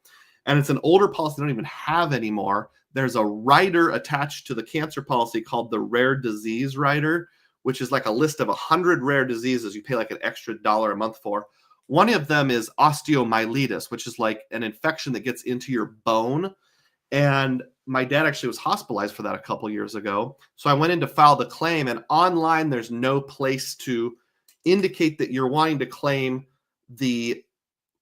And it's an older policy they don't even have anymore. There's a rider attached to the cancer policy called the rare disease rider, which is like a list of 100 rare diseases you pay like an extra $1 a month for. One of them is osteomyelitis, which is like an infection that gets into your bone. And my dad actually was hospitalized for that a couple years ago. So I went in to file the claim, and online there's no place to indicate that you're wanting to claim the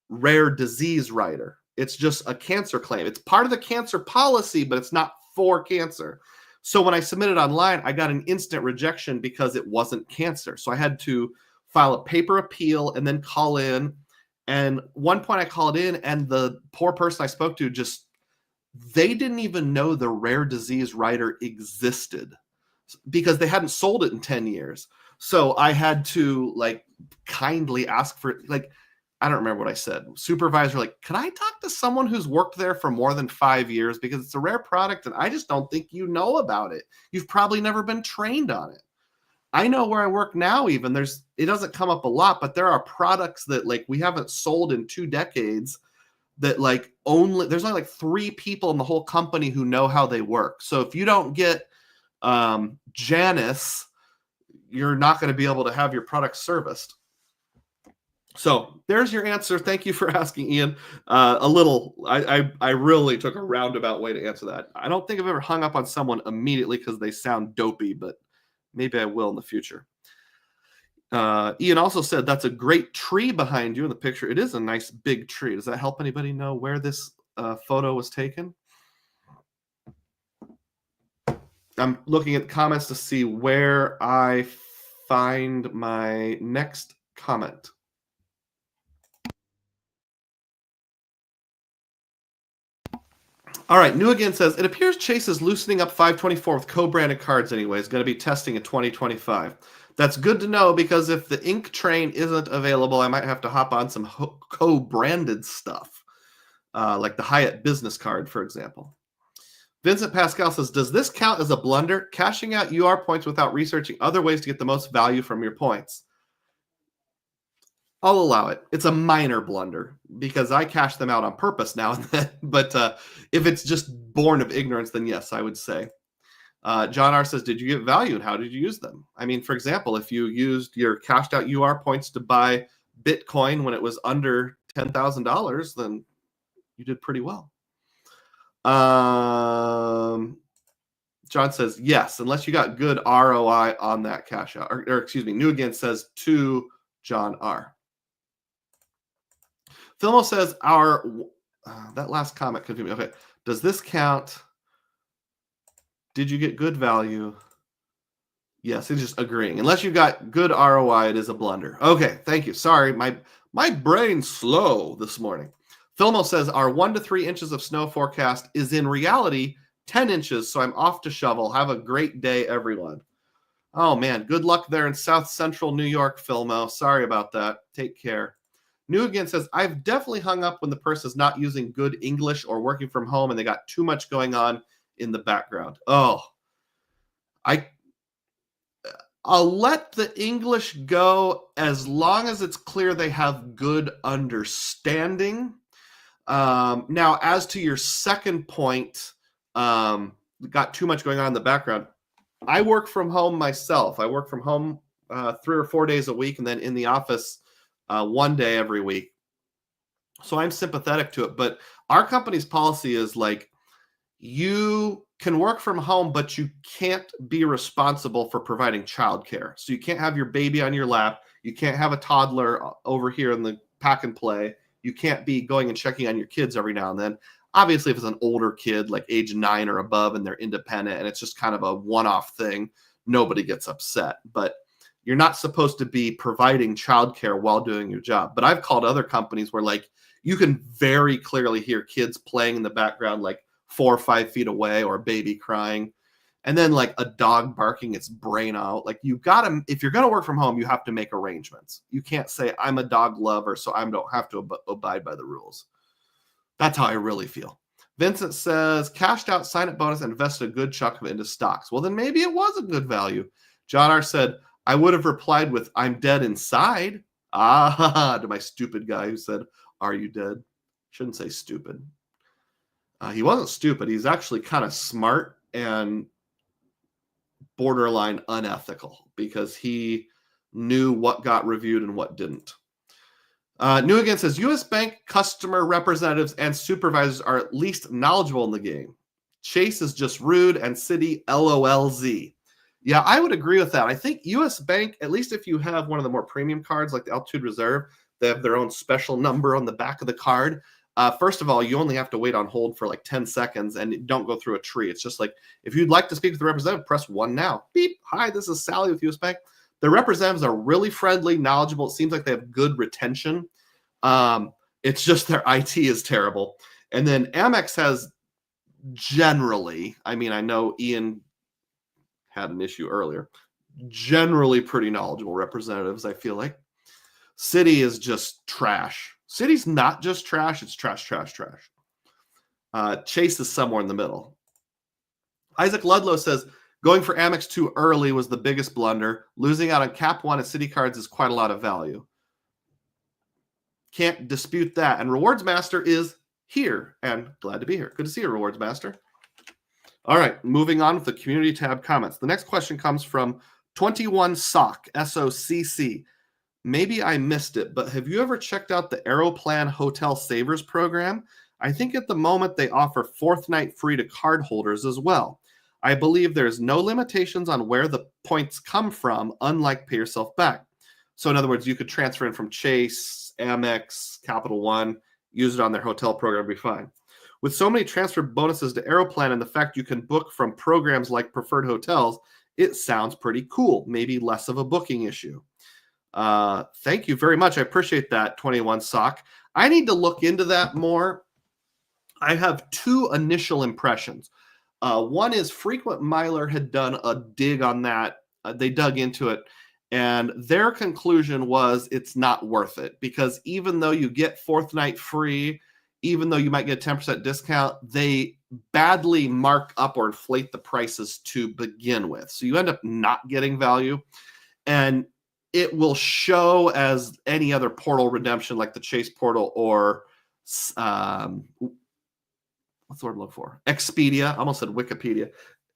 rare disease rider. It's just a cancer claim. It's part of the cancer policy, but it's not for cancer. So when I submitted online, I got an instant rejection because it wasn't cancer. So I had to file a paper appeal and then call in. And one point I called in, and the poor person I spoke to they didn't even know the rare disease rider existed because they hadn't sold it in 10 years. So I had to like kindly ask for, like, I don't remember what I said. Supervisor, like, can I talk to someone who's worked there for more than 5 years? Because it's a rare product and I just don't think you know about it. You've probably never been trained on it. I know where I work now, even it doesn't come up a lot, but there are products that like we haven't sold in 2 decades that like there's only like 3 people in the whole company who know how they work. So if you don't get Janice, you're not going to be able to have your product serviced. So there's your answer. Thank you for asking, Ian. I really took a roundabout way to answer that. I don't think I've ever hung up on someone immediately because they sound dopey, but maybe I will in the future. Ian also said that's a great tree behind you in the picture. It is a nice big tree. Does that help anybody know where this photo was taken? I'm looking at the comments to see where I find my next comment. All right, New Again says, it appears Chase is loosening up 524 with co-branded cards anyway. It's going to be testing in 2025. That's good to know, because if the ink train isn't available, I might have to hop on some co-branded stuff, like the Hyatt business card, for example. Vincent Pascal says, does this count as a blunder? Cashing out UR points without researching other ways to get the most value from your points. I'll allow it. It's a minor blunder because I cash them out on purpose now and then. But if it's just born of ignorance, then yes, I would say. John R. says, did you get value and how did you use them? I mean, for example, if you used your cashed out UR points to buy Bitcoin when it was under $10,000, then you did pretty well. John says, yes, unless you got good ROI on that cash out. Or excuse me, New Again says to John R. Philmo says, that last comment confused me. Okay, does this count? Did you get good value? Yes, it's just agreeing. Unless you got good ROI, it is a blunder. Okay, thank you. Sorry, my brain's slow this morning. Philmo says, our 1 to 3 inches of snow forecast is in reality 10 inches, so I'm off to shovel. Have a great day, everyone. Oh, man, good luck there in South Central New York, Philmo. Sorry about that. Take care. New Again says, I've definitely hung up when the person is not using good English or working from home and they got too much going on in the background. Oh, I'll let the English go as long as it's clear they have good understanding. Now, as to your second point, got too much going on in the background. I work from home myself. I work from home 3 or 4 days a week and then in the office 1 day every week. So I'm sympathetic to it. But our company's policy is like, you can work from home, but you can't be responsible for providing childcare. So you can't have your baby on your lap. You can't have a toddler over here in the pack and play. You can't be going and checking on your kids every now and then. Obviously, if it's an older kid, like age 9 or above, and they're independent and it's just kind of a one-off thing, nobody gets upset. But you're not supposed to be providing childcare while doing your job. But I've called other companies where like you can very clearly hear kids playing in the background, like 4 or 5 feet away, or a baby crying, and then like a dog barking its brain out. Like you gotta, if you're gonna work from home, you have to make arrangements. You can't say I'm a dog lover, so I don't have to abide by the rules. That's how I really feel. Vincent says, cashed out sign-up bonus and invested a good chunk of it into stocks. Well, then maybe it was a good value. John R. said, I would have replied with, I'm dead inside. To my stupid guy who said, are you dead? Shouldn't say stupid. He wasn't stupid. He's actually kind of smart and borderline unethical because he knew what got reviewed and what didn't. New Again says, U.S. Bank customer representatives and supervisors are at least knowledgeable in the game. Chase is just rude and Citi LOLZ. Yeah, I would agree with that. I think U.S. Bank, at least if you have one of the more premium cards like the Altitude Reserve, they have their own special number on the back of the card. First of all, you only have to wait on hold for like 10 seconds and don't go through a tree. It's just like, if you'd like to speak with the representative, press 1 now. Beep. Hi, this is Sally with U.S. Bank. The representatives are really friendly, knowledgeable. It seems like they have good retention. It's just their IT is terrible. And then AMEX has generally, I mean, I know Ian had an issue earlier, generally pretty knowledgeable representatives, I feel like. Citi is just trash. Citi's not just trash, it's trash. Chase is somewhere in the middle. Isaac Ludlow says, going for Amex too early was the biggest blunder. Losing out on Cap One and Citi cards is quite a lot of value. Can't dispute that. And Rewards Master is here, and glad to be here. Good to see you, Rewards Master. All right, moving on with the community tab comments. The next question comes from 21 Sock, SOCC. Maybe I missed it, but have you ever checked out the Aeroplan Hotel Savers program? I think at the moment they offer 4th night free to card holders as well. I believe there's no limitations on where the points come from, unlike Pay Yourself Back. So in other words, you could transfer in from Chase, Amex, Capital One, use it on their hotel program, be fine. With so many transfer bonuses to Aeroplan and the fact you can book from programs like Preferred Hotels, it sounds pretty cool. Maybe less of a booking issue. Thank you very much. I appreciate that, 21 Sock. I need to look into that more. I have 2 initial impressions. One is Frequent Miler had done a dig on that. They dug into it, and their conclusion was it's not worth it because even though you get 4th night free, even though you might get a 10% discount, they badly mark up or inflate the prices to begin with. So you end up not getting value, and it will show as any other portal redemption like the Chase portal or what's the word I'm looking for? Expedia. I almost said Wikipedia.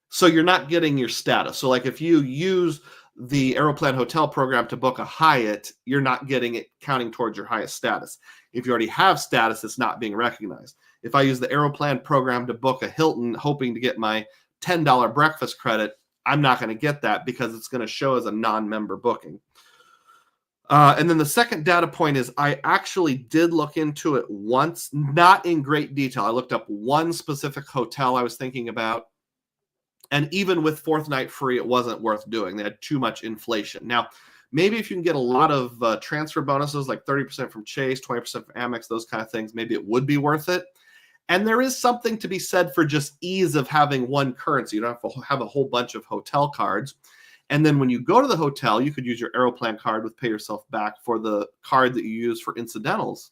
So you're not getting your status. So like if you use the Aeroplan hotel program to book a Hyatt, you're not getting it counting towards your highest status. If you already have status, it's not being recognized. If I use the Aeroplan program to book a Hilton, hoping to get my $10 breakfast credit, I'm not going to get that because it's going to show as a non-member booking. And then the second data point is I actually did look into it once, not in great detail. I looked up one specific hotel I was thinking about. And even with fourth night free, it wasn't worth doing. They had too much inflation. Now, maybe if you can get a lot of transfer bonuses, like 30% from Chase, 20% from Amex, those kind of things, maybe it would be worth it. And there is something to be said for just ease of having one currency. You don't have to have a whole bunch of hotel cards. And then when you go to the hotel, you could use your Aeroplan card with Pay Yourself Back for the card that you use for incidentals.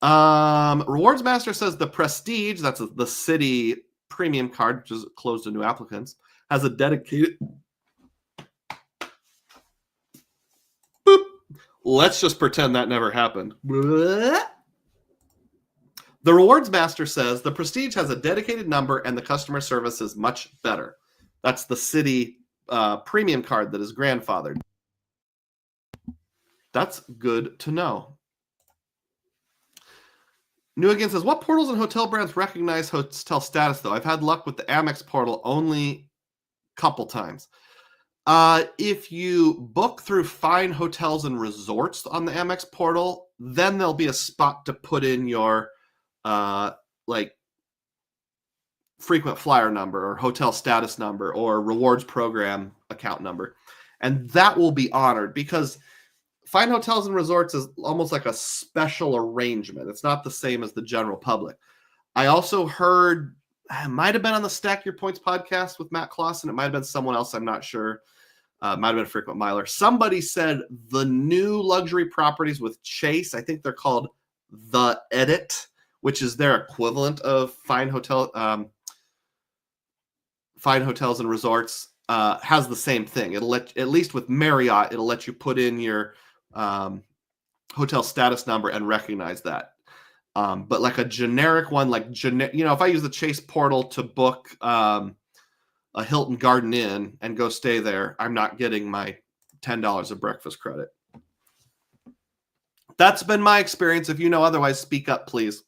Rewards Master says the Prestige, that's the city premium card, which is closed to new applicants, has a dedicated... Boop. Let's just pretend that never happened. The Rewards Master says the Prestige has a dedicated number and the customer service is much better. That's the city premium card that is grandfathered. That's good to know. New Again says, what portals and hotel brands recognize hotel status, though? I've had luck with the Amex portal only a couple times. If you book through Fine Hotels and Resorts on the Amex portal, then there'll be a spot to put in your like frequent flyer number or hotel status number or rewards program account number. And that will be honored because Fine Hotels and Resorts is almost like a special arrangement. It's not the same as the general public. I also heard, it might have been on the Stack Your Points podcast with Matt Clausen. It might have been someone else. I'm not sure. It might have been a frequent miler. Somebody said the new luxury properties with Chase, I think they're called The Edit, which is their equivalent of Fine Hotels and Resorts, has the same thing. It'll let, at least with Marriott, it'll let you put in your hotel status number and recognize that. But like a generic one, like if I use the Chase portal to book a Hilton Garden Inn and go stay there, I'm not getting my $10 of breakfast credit. That's been my experience. If you know otherwise, speak up, please.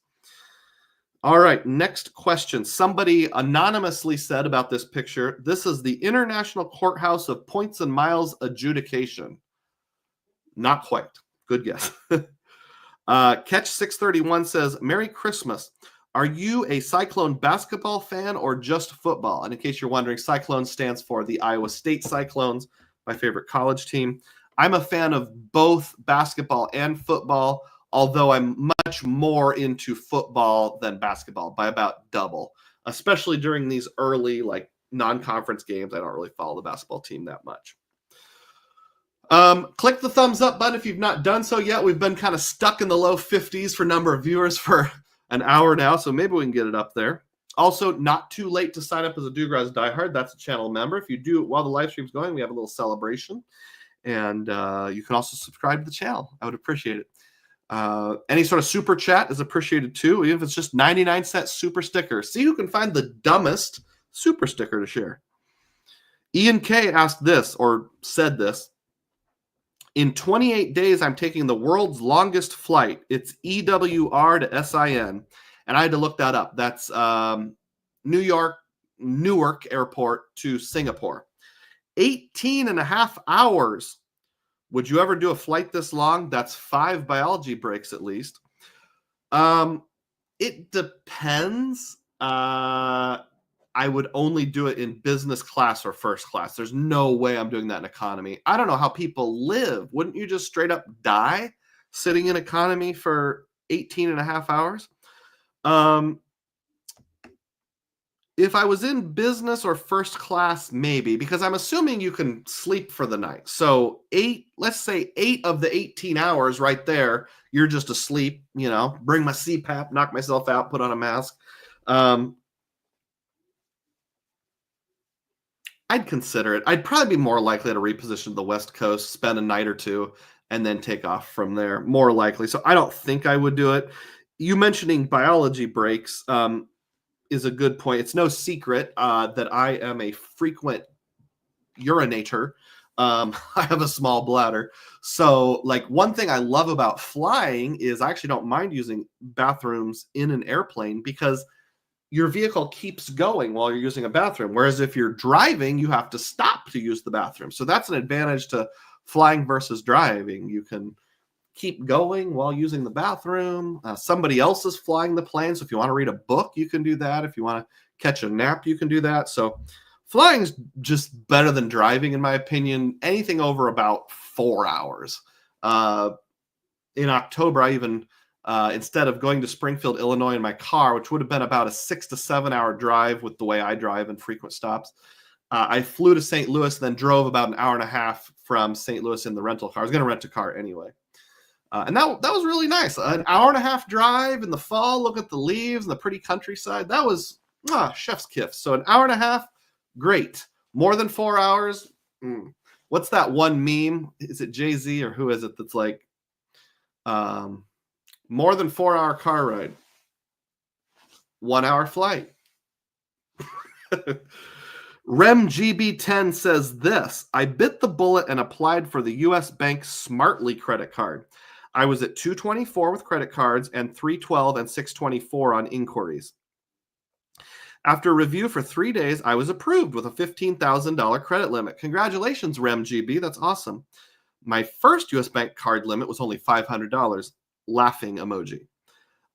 All right, next question. Somebody anonymously said about this picture, this is the International Courthouse of Points and Miles Adjudication. Not quite. Good guess. Catch 631 says, Merry Christmas. Are you a Cyclone basketball fan or just football? And in case you're wondering, Cyclone stands for the Iowa State Cyclones, my favorite college team. I'm a fan of both basketball and football, although I'm much more into football than basketball by about double, especially during these early like non-conference games. I don't really follow the basketball team that much. Click the thumbs up button if you've not done so yet. We've been kind of stuck in the low 50s for number of viewers for an hour now, so maybe we can get it up there. Also, not too late to sign up as a Dugroz diehard. That's a channel member. If you do it while the live stream's going, we have a little celebration. And you can also subscribe to the channel. I would appreciate it. Any sort of super chat is appreciated too, even if it's just 99-cent super sticker. See who can find the dumbest super sticker to share. Ian K asked this, or said this. In 28 days, I'm taking the world's longest flight. It's EWR to SIN. And I had to look that up. That's Newark Airport to Singapore. 18 and a half hours. Would you ever do a flight this long? That's 5 biology breaks at least. It depends. I would only do it in business class or first class. There's no way I'm doing that in economy. I don't know how people live. Wouldn't you just straight up die sitting in economy for 18 and a half hours? If I was in business or first class, maybe, because I'm assuming you can sleep for the night. So let's say 8 of the 18 hours right there, you're just asleep, bring my CPAP, knock myself out, put on a mask. I'd consider it. I'd probably be more likely to reposition to the West Coast, spend a night or two, and then take off from there, more likely. So I don't think I would do it. You mentioning biology breaks is a good point. It's no secret that I am a frequent urinator. I have a small bladder. So like one thing I love about flying is I actually don't mind using bathrooms in an airplane because your vehicle keeps going while you're using a bathroom. Whereas if you're driving, you have to stop to use the bathroom. So that's an advantage to flying versus driving. You can keep going while using the bathroom. Somebody else is flying the plane. So if you want to read a book, you can do that. If you want to catch a nap, you can do that. So flying is just better than driving, in my opinion. Anything over about 4 hours. In October, I even, instead of going to Springfield, Illinois in my car, which would have been about a 6 to 7 hour drive with the way I drive and frequent stops, I flew to St. Louis, then drove about an hour and a half from St. Louis in the rental car. I was going to rent a car anyway. And that was really nice. An hour and a half drive in the fall, look at the leaves and the pretty countryside. That was chef's kiss. So an hour and a half, great. More than 4 hours. What's that one meme? Is it Jay-Z or who is it that's like, more than 4 hour car ride, 1 hour flight. RemGB10 says this: I bit the bullet and applied for the US Bank Smartly credit card. I was at 224 with credit cards and 312 and 624 on inquiries. After review for 3 days, I was approved with a $15,000 credit limit. Congratulations, RemGB. That's awesome. My first US Bank card limit was only $500. Laughing emoji.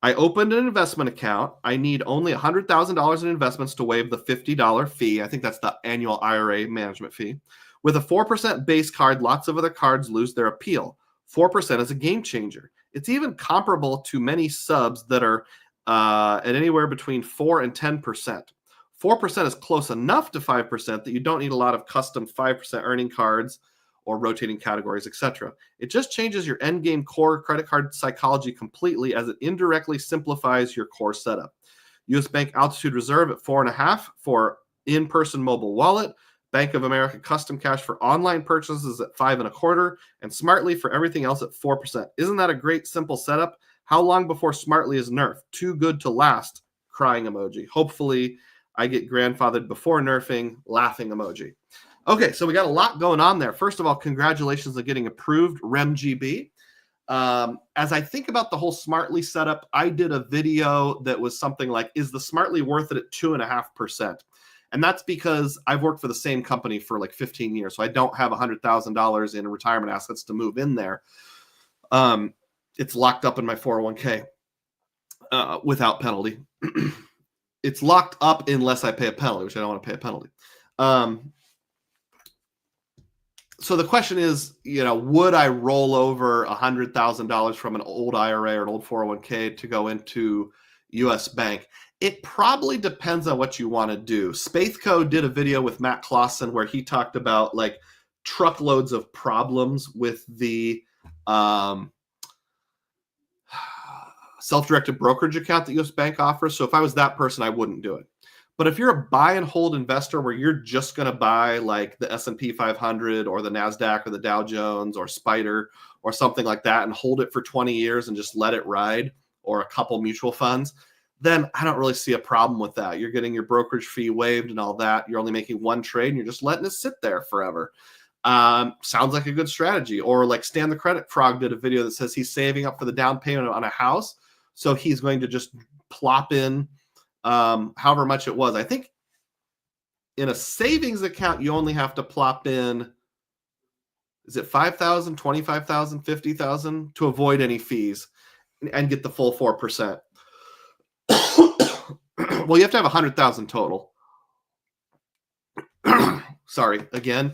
I opened an investment account. I need only $100,000 in investments to waive the $50 fee. I think that's the annual IRA management fee. With a 4% base card, lots of other cards lose their appeal. 4% is a game changer. It's even comparable to many subs that are at anywhere between 4 and 10%. 4% is close enough to 5% that you don't need a lot of custom 5% earning cards or rotating categories, etc. It just changes your endgame core credit card psychology completely, as it indirectly simplifies your core setup. US Bank Altitude Reserve at 4.5 for in-person mobile wallet. Bank of America Custom Cash for online purchases at 5.25, and Smartly for everything else at 4%. Isn't that a great, simple setup? How long before Smartly is nerfed? Too good to last. Crying emoji. Hopefully, I get grandfathered before nerfing. Laughing emoji. Okay, so we got a lot going on there. First of all, congratulations on getting approved, RemGB. As I think about the whole Smartly setup, I did a video that was something like, is the Smartly worth it at 2.5%? And that's because I've worked for the same company for like 15 years, so I don't have $100,000 in retirement assets to move in there. It's locked up in my 401k without penalty. It's locked up unless I pay a penalty, which I don't want to pay a penalty. So the question is, would I roll over $100,000 from an old IRA or an old 401k to go into US Bank? It probably depends on what you want to do. Spaithco did a video with Matt Clausen where he talked about like truckloads of problems with the self-directed brokerage account that US Bank offers. So if I was that person, I wouldn't do it. But if you're a buy and hold investor where you're just going to buy like the S&P 500 or the NASDAQ or the Dow Jones or Spider or something like that and hold it for 20 years and just let it ride, or a couple mutual funds, then I don't really see a problem with that. You're getting your brokerage fee waived and all that. You're only making one trade and you're just letting it sit there forever. Sounds like a good strategy. Or like Stan the Credit Frog did a video that says he's saving up for the down payment on a house. So he's going to just plop in however much it was. I think in a savings account, you only have to plop in, is it 5,000, 25,000, 50,000 to avoid any fees and get the full 4%. Well, you have to have 100,000 total. Sorry, again.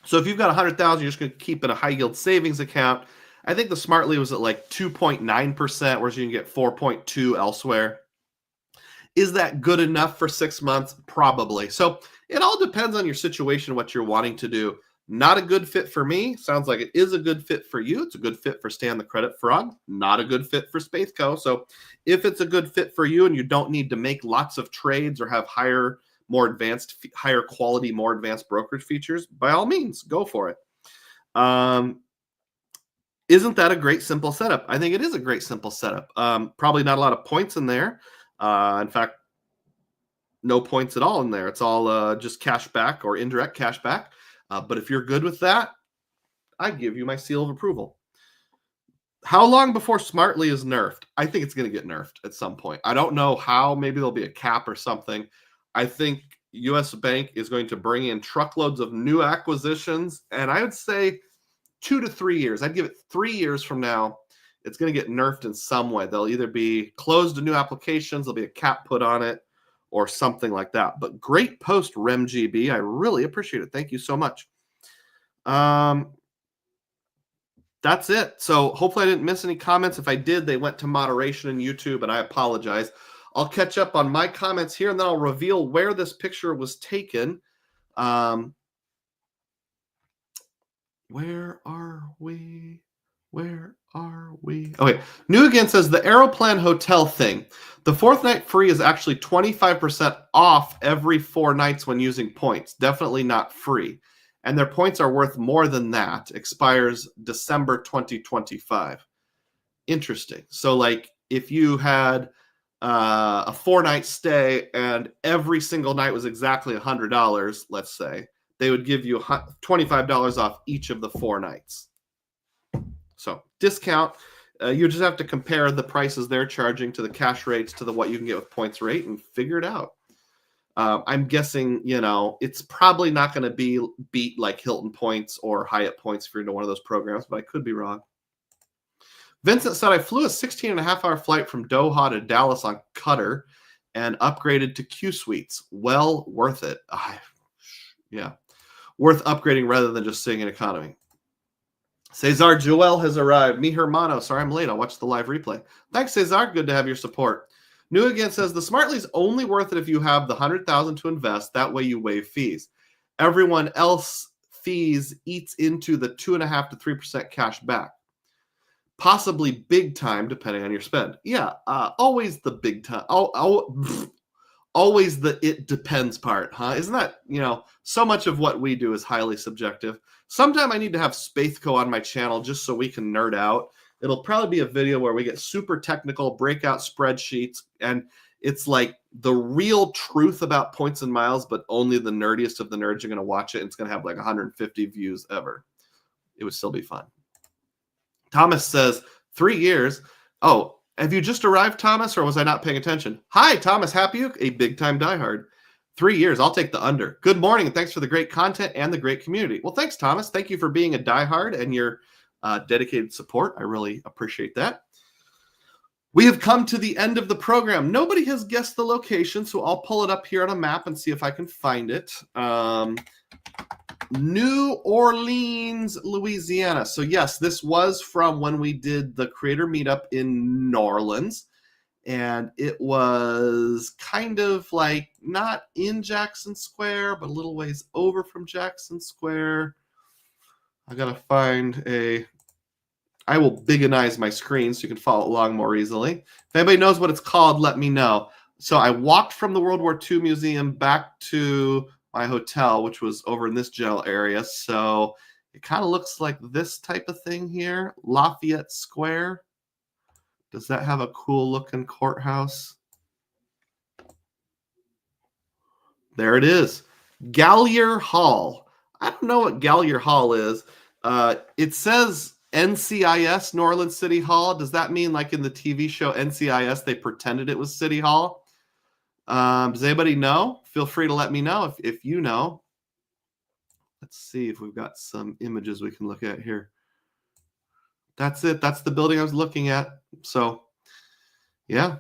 So if you've got 100,000, you're just going to keep in a high yield savings account. I think the Smartly was at like 2.9%, whereas you can get 4.2 elsewhere. Is that good enough for 6 months? Probably. So it all depends on your situation, what you're wanting to do. Not a good fit for me. Sounds like it is a good fit for you. It's a good fit for Stan the Credit Frog. Not a good fit for Spaithco. So if it's a good fit for you and you don't need to make lots of trades or have higher quality, more advanced brokerage features, by all means, go for it. Isn't that a great, simple setup? I think it is a great, simple setup. Probably not a lot of points in there. In fact, no points at all in there. It's all just cash back or indirect cash back. But if you're good with that, I give you my seal of approval. How long before Smartly is nerfed? I think it's going to get nerfed at some point. I don't know how. Maybe there'll be a cap or something. I think U.S. Bank is going to bring in truckloads of new acquisitions, and I would say 2 to 3 years. I'd give it 3 years from now. It's going to get nerfed in some way. They'll either be closed to new applications, there'll be a cap put on it, or something like that. But great post, RemGB. I really appreciate it. Thank you so much. That's it. So hopefully I didn't miss any comments. If I did, they went to moderation in YouTube, and I apologize. I'll catch up on my comments here, and then I'll reveal where this picture was taken. Where are we? Where are we? Okay. New Again says the Aeroplan hotel thing. The 4th night free is actually 25% off every 4 nights when using points. Definitely not free. And their points are worth more than that. Expires December 2025. Interesting. So, like, if you had a 4-night stay and every single night was exactly $100, let's say, they would give you $25 off each of the 4 nights. So discount. You just have to compare the prices they're charging to the cash rates to the what you can get with points rate and figure it out. I'm guessing, it's probably not going to beat like Hilton points or Hyatt points if you're into one of those programs, but I could be wrong. Vincent said, I flew a 16.5-hour flight from Doha to Dallas on Qatar and upgraded to Q Suites. Well, worth it. Yeah. Worth upgrading rather than just sitting in economy. Cesar Joel has arrived. Mi hermano. Sorry I'm late. I'll watch the live replay. Thanks, Cesar. Good to have your support. New Again says, the Smartly is only worth it if you have the $100,000 to invest. That way you waive fees. Everyone else fees eats into the 2.5% to 3% cash back. Possibly big time, depending on your spend. Yeah, always the big time. Always the it depends part, huh? Isn't that, so much of what we do is highly subjective. Sometime I need to have Spathco on my channel just so we can nerd out. It'll probably be a video where we get super technical, breakout spreadsheets, and it's like the real truth about points and miles, but only the nerdiest of the nerds are going to watch it, and it's going to have like 150 views ever. It would still be fun. Thomas says, 3 years. Oh, have you just arrived, Thomas, or was I not paying attention? Hi, Thomas Happy, a big-time diehard. 3 years. I'll take the under. Good morning, and thanks for the great content and the great community. Well, thanks, Thomas. Thank you for being a diehard and your dedicated support. I really appreciate that. We have come to the end of the program. Nobody has guessed the location, so I'll pull it up here on a map and see if I can find it. New Orleans, Louisiana. So yes, this was from when we did the creator meetup in New Orleans. And it was kind of like not in Jackson Square, but a little ways over from Jackson Square. I got to find I will bigginize my screen so you can follow along more easily. If anybody knows what it's called, let me know. So I walked from the World War II Museum back to my hotel, which was over in this general area. So it kind of looks like this type of thing here, Lafayette Square. Does that have a cool looking courthouse? There it is. Gallier Hall. I don't know what Gallier Hall is. It says NCIS, New Orleans City Hall. Does that mean like in the TV show NCIS, they pretended it was City Hall? Does anybody know? Feel free to let me know if you know. Let's see if we've got some images we can look at here. That's it. That's the building I was looking at. So, yeah.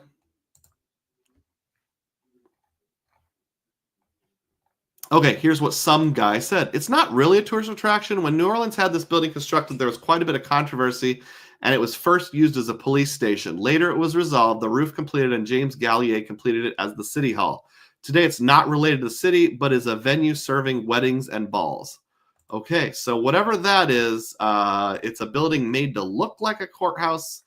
Okay, here's what some guy said. It's not really a tourist attraction. When New Orleans had this building constructed, there was quite a bit of controversy, and it was first used as a police station. Later, it was resolved, the roof completed, and James Gallier completed it as the City Hall. Today, it's not related to the city, but is a venue serving weddings and balls. Okay, so whatever that is, it's a building made to look like a courthouse,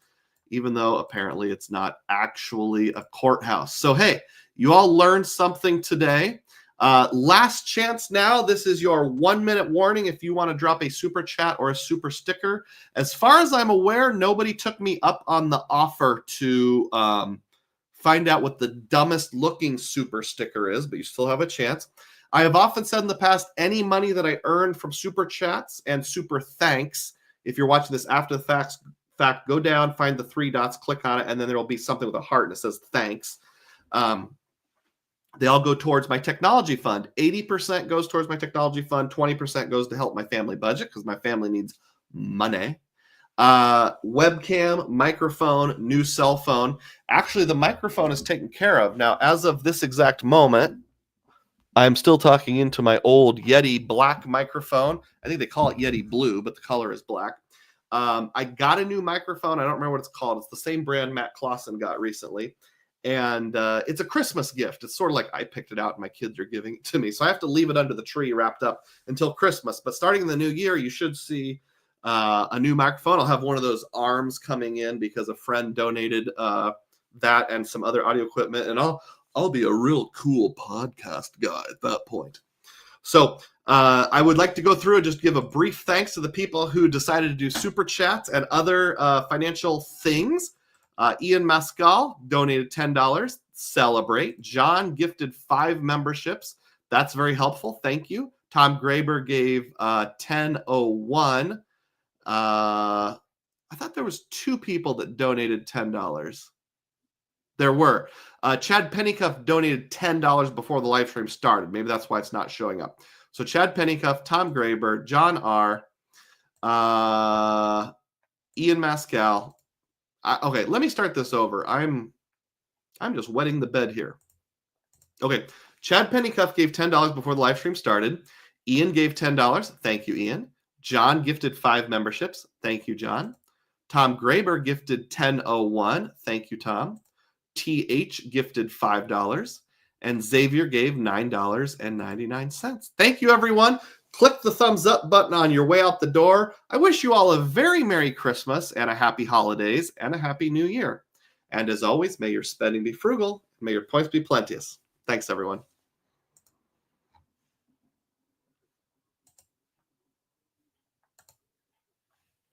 even though apparently it's not actually a courthouse. So, hey, you all learned something today. Last chance now. This is your 1-minute warning if you want to drop a super chat or a super sticker. As far as I'm aware, nobody took me up on the offer to find out what the dumbest looking super sticker is, but you still have a chance. I have often said in the past, any money that I earn from super chats and super thanks, if you're watching this after the fact, go down, find the 3 dots, click on it, and then there will be something with a heart and it says thanks. They all go towards my technology fund. 80% goes towards my technology fund. 20% goes to help my family budget because my family needs money. Webcam, microphone, new cell phone. Actually, the microphone is taken care of. Now, as of this exact moment, I'm still talking into my old Yeti black microphone. I think they call it Yeti blue, but the color is black. I got a new microphone. I don't remember what it's called. It's the same brand Matt Clausen got recently. And it's a Christmas gift. It's sort of like I picked it out and my kids are giving it to me. So I have to leave it under the tree wrapped up until Christmas. But starting in the new year, you should see a new microphone. I'll have one of those arms coming in because a friend donated that and some other audio equipment. And I'll be a real cool podcast guy at that point. So I would like to go through and just give a brief thanks to the people who decided to do super chats and other financial things. Ian Mascal donated $10. Celebrate. John gifted 5 memberships. That's very helpful. Thank you. Tom Graber gave $10.01. I thought there was 2 people that donated $10. There were. Chad Pennycuff donated $10 before the live stream started. Maybe that's why it's not showing up. So Chad Pennycuff, Tom Graber, John R., Ian Mascal. Okay, let me start this over. I'm just wetting the bed here. Okay, Chad Pennycuff gave $10 before the live stream started. Ian gave $10. Thank you, Ian. John gifted 5 memberships. Thank you, John. Tom Graber gifted $10.01. Thank you, Tom. TH gifted $5. And Xavier gave $9.99. Thank you, everyone. Click the thumbs up button on your way out the door. I wish you all a very Merry Christmas and a Happy Holidays and a Happy New Year. And as always, may your spending be frugal. May your points be plenteous. Thanks, everyone.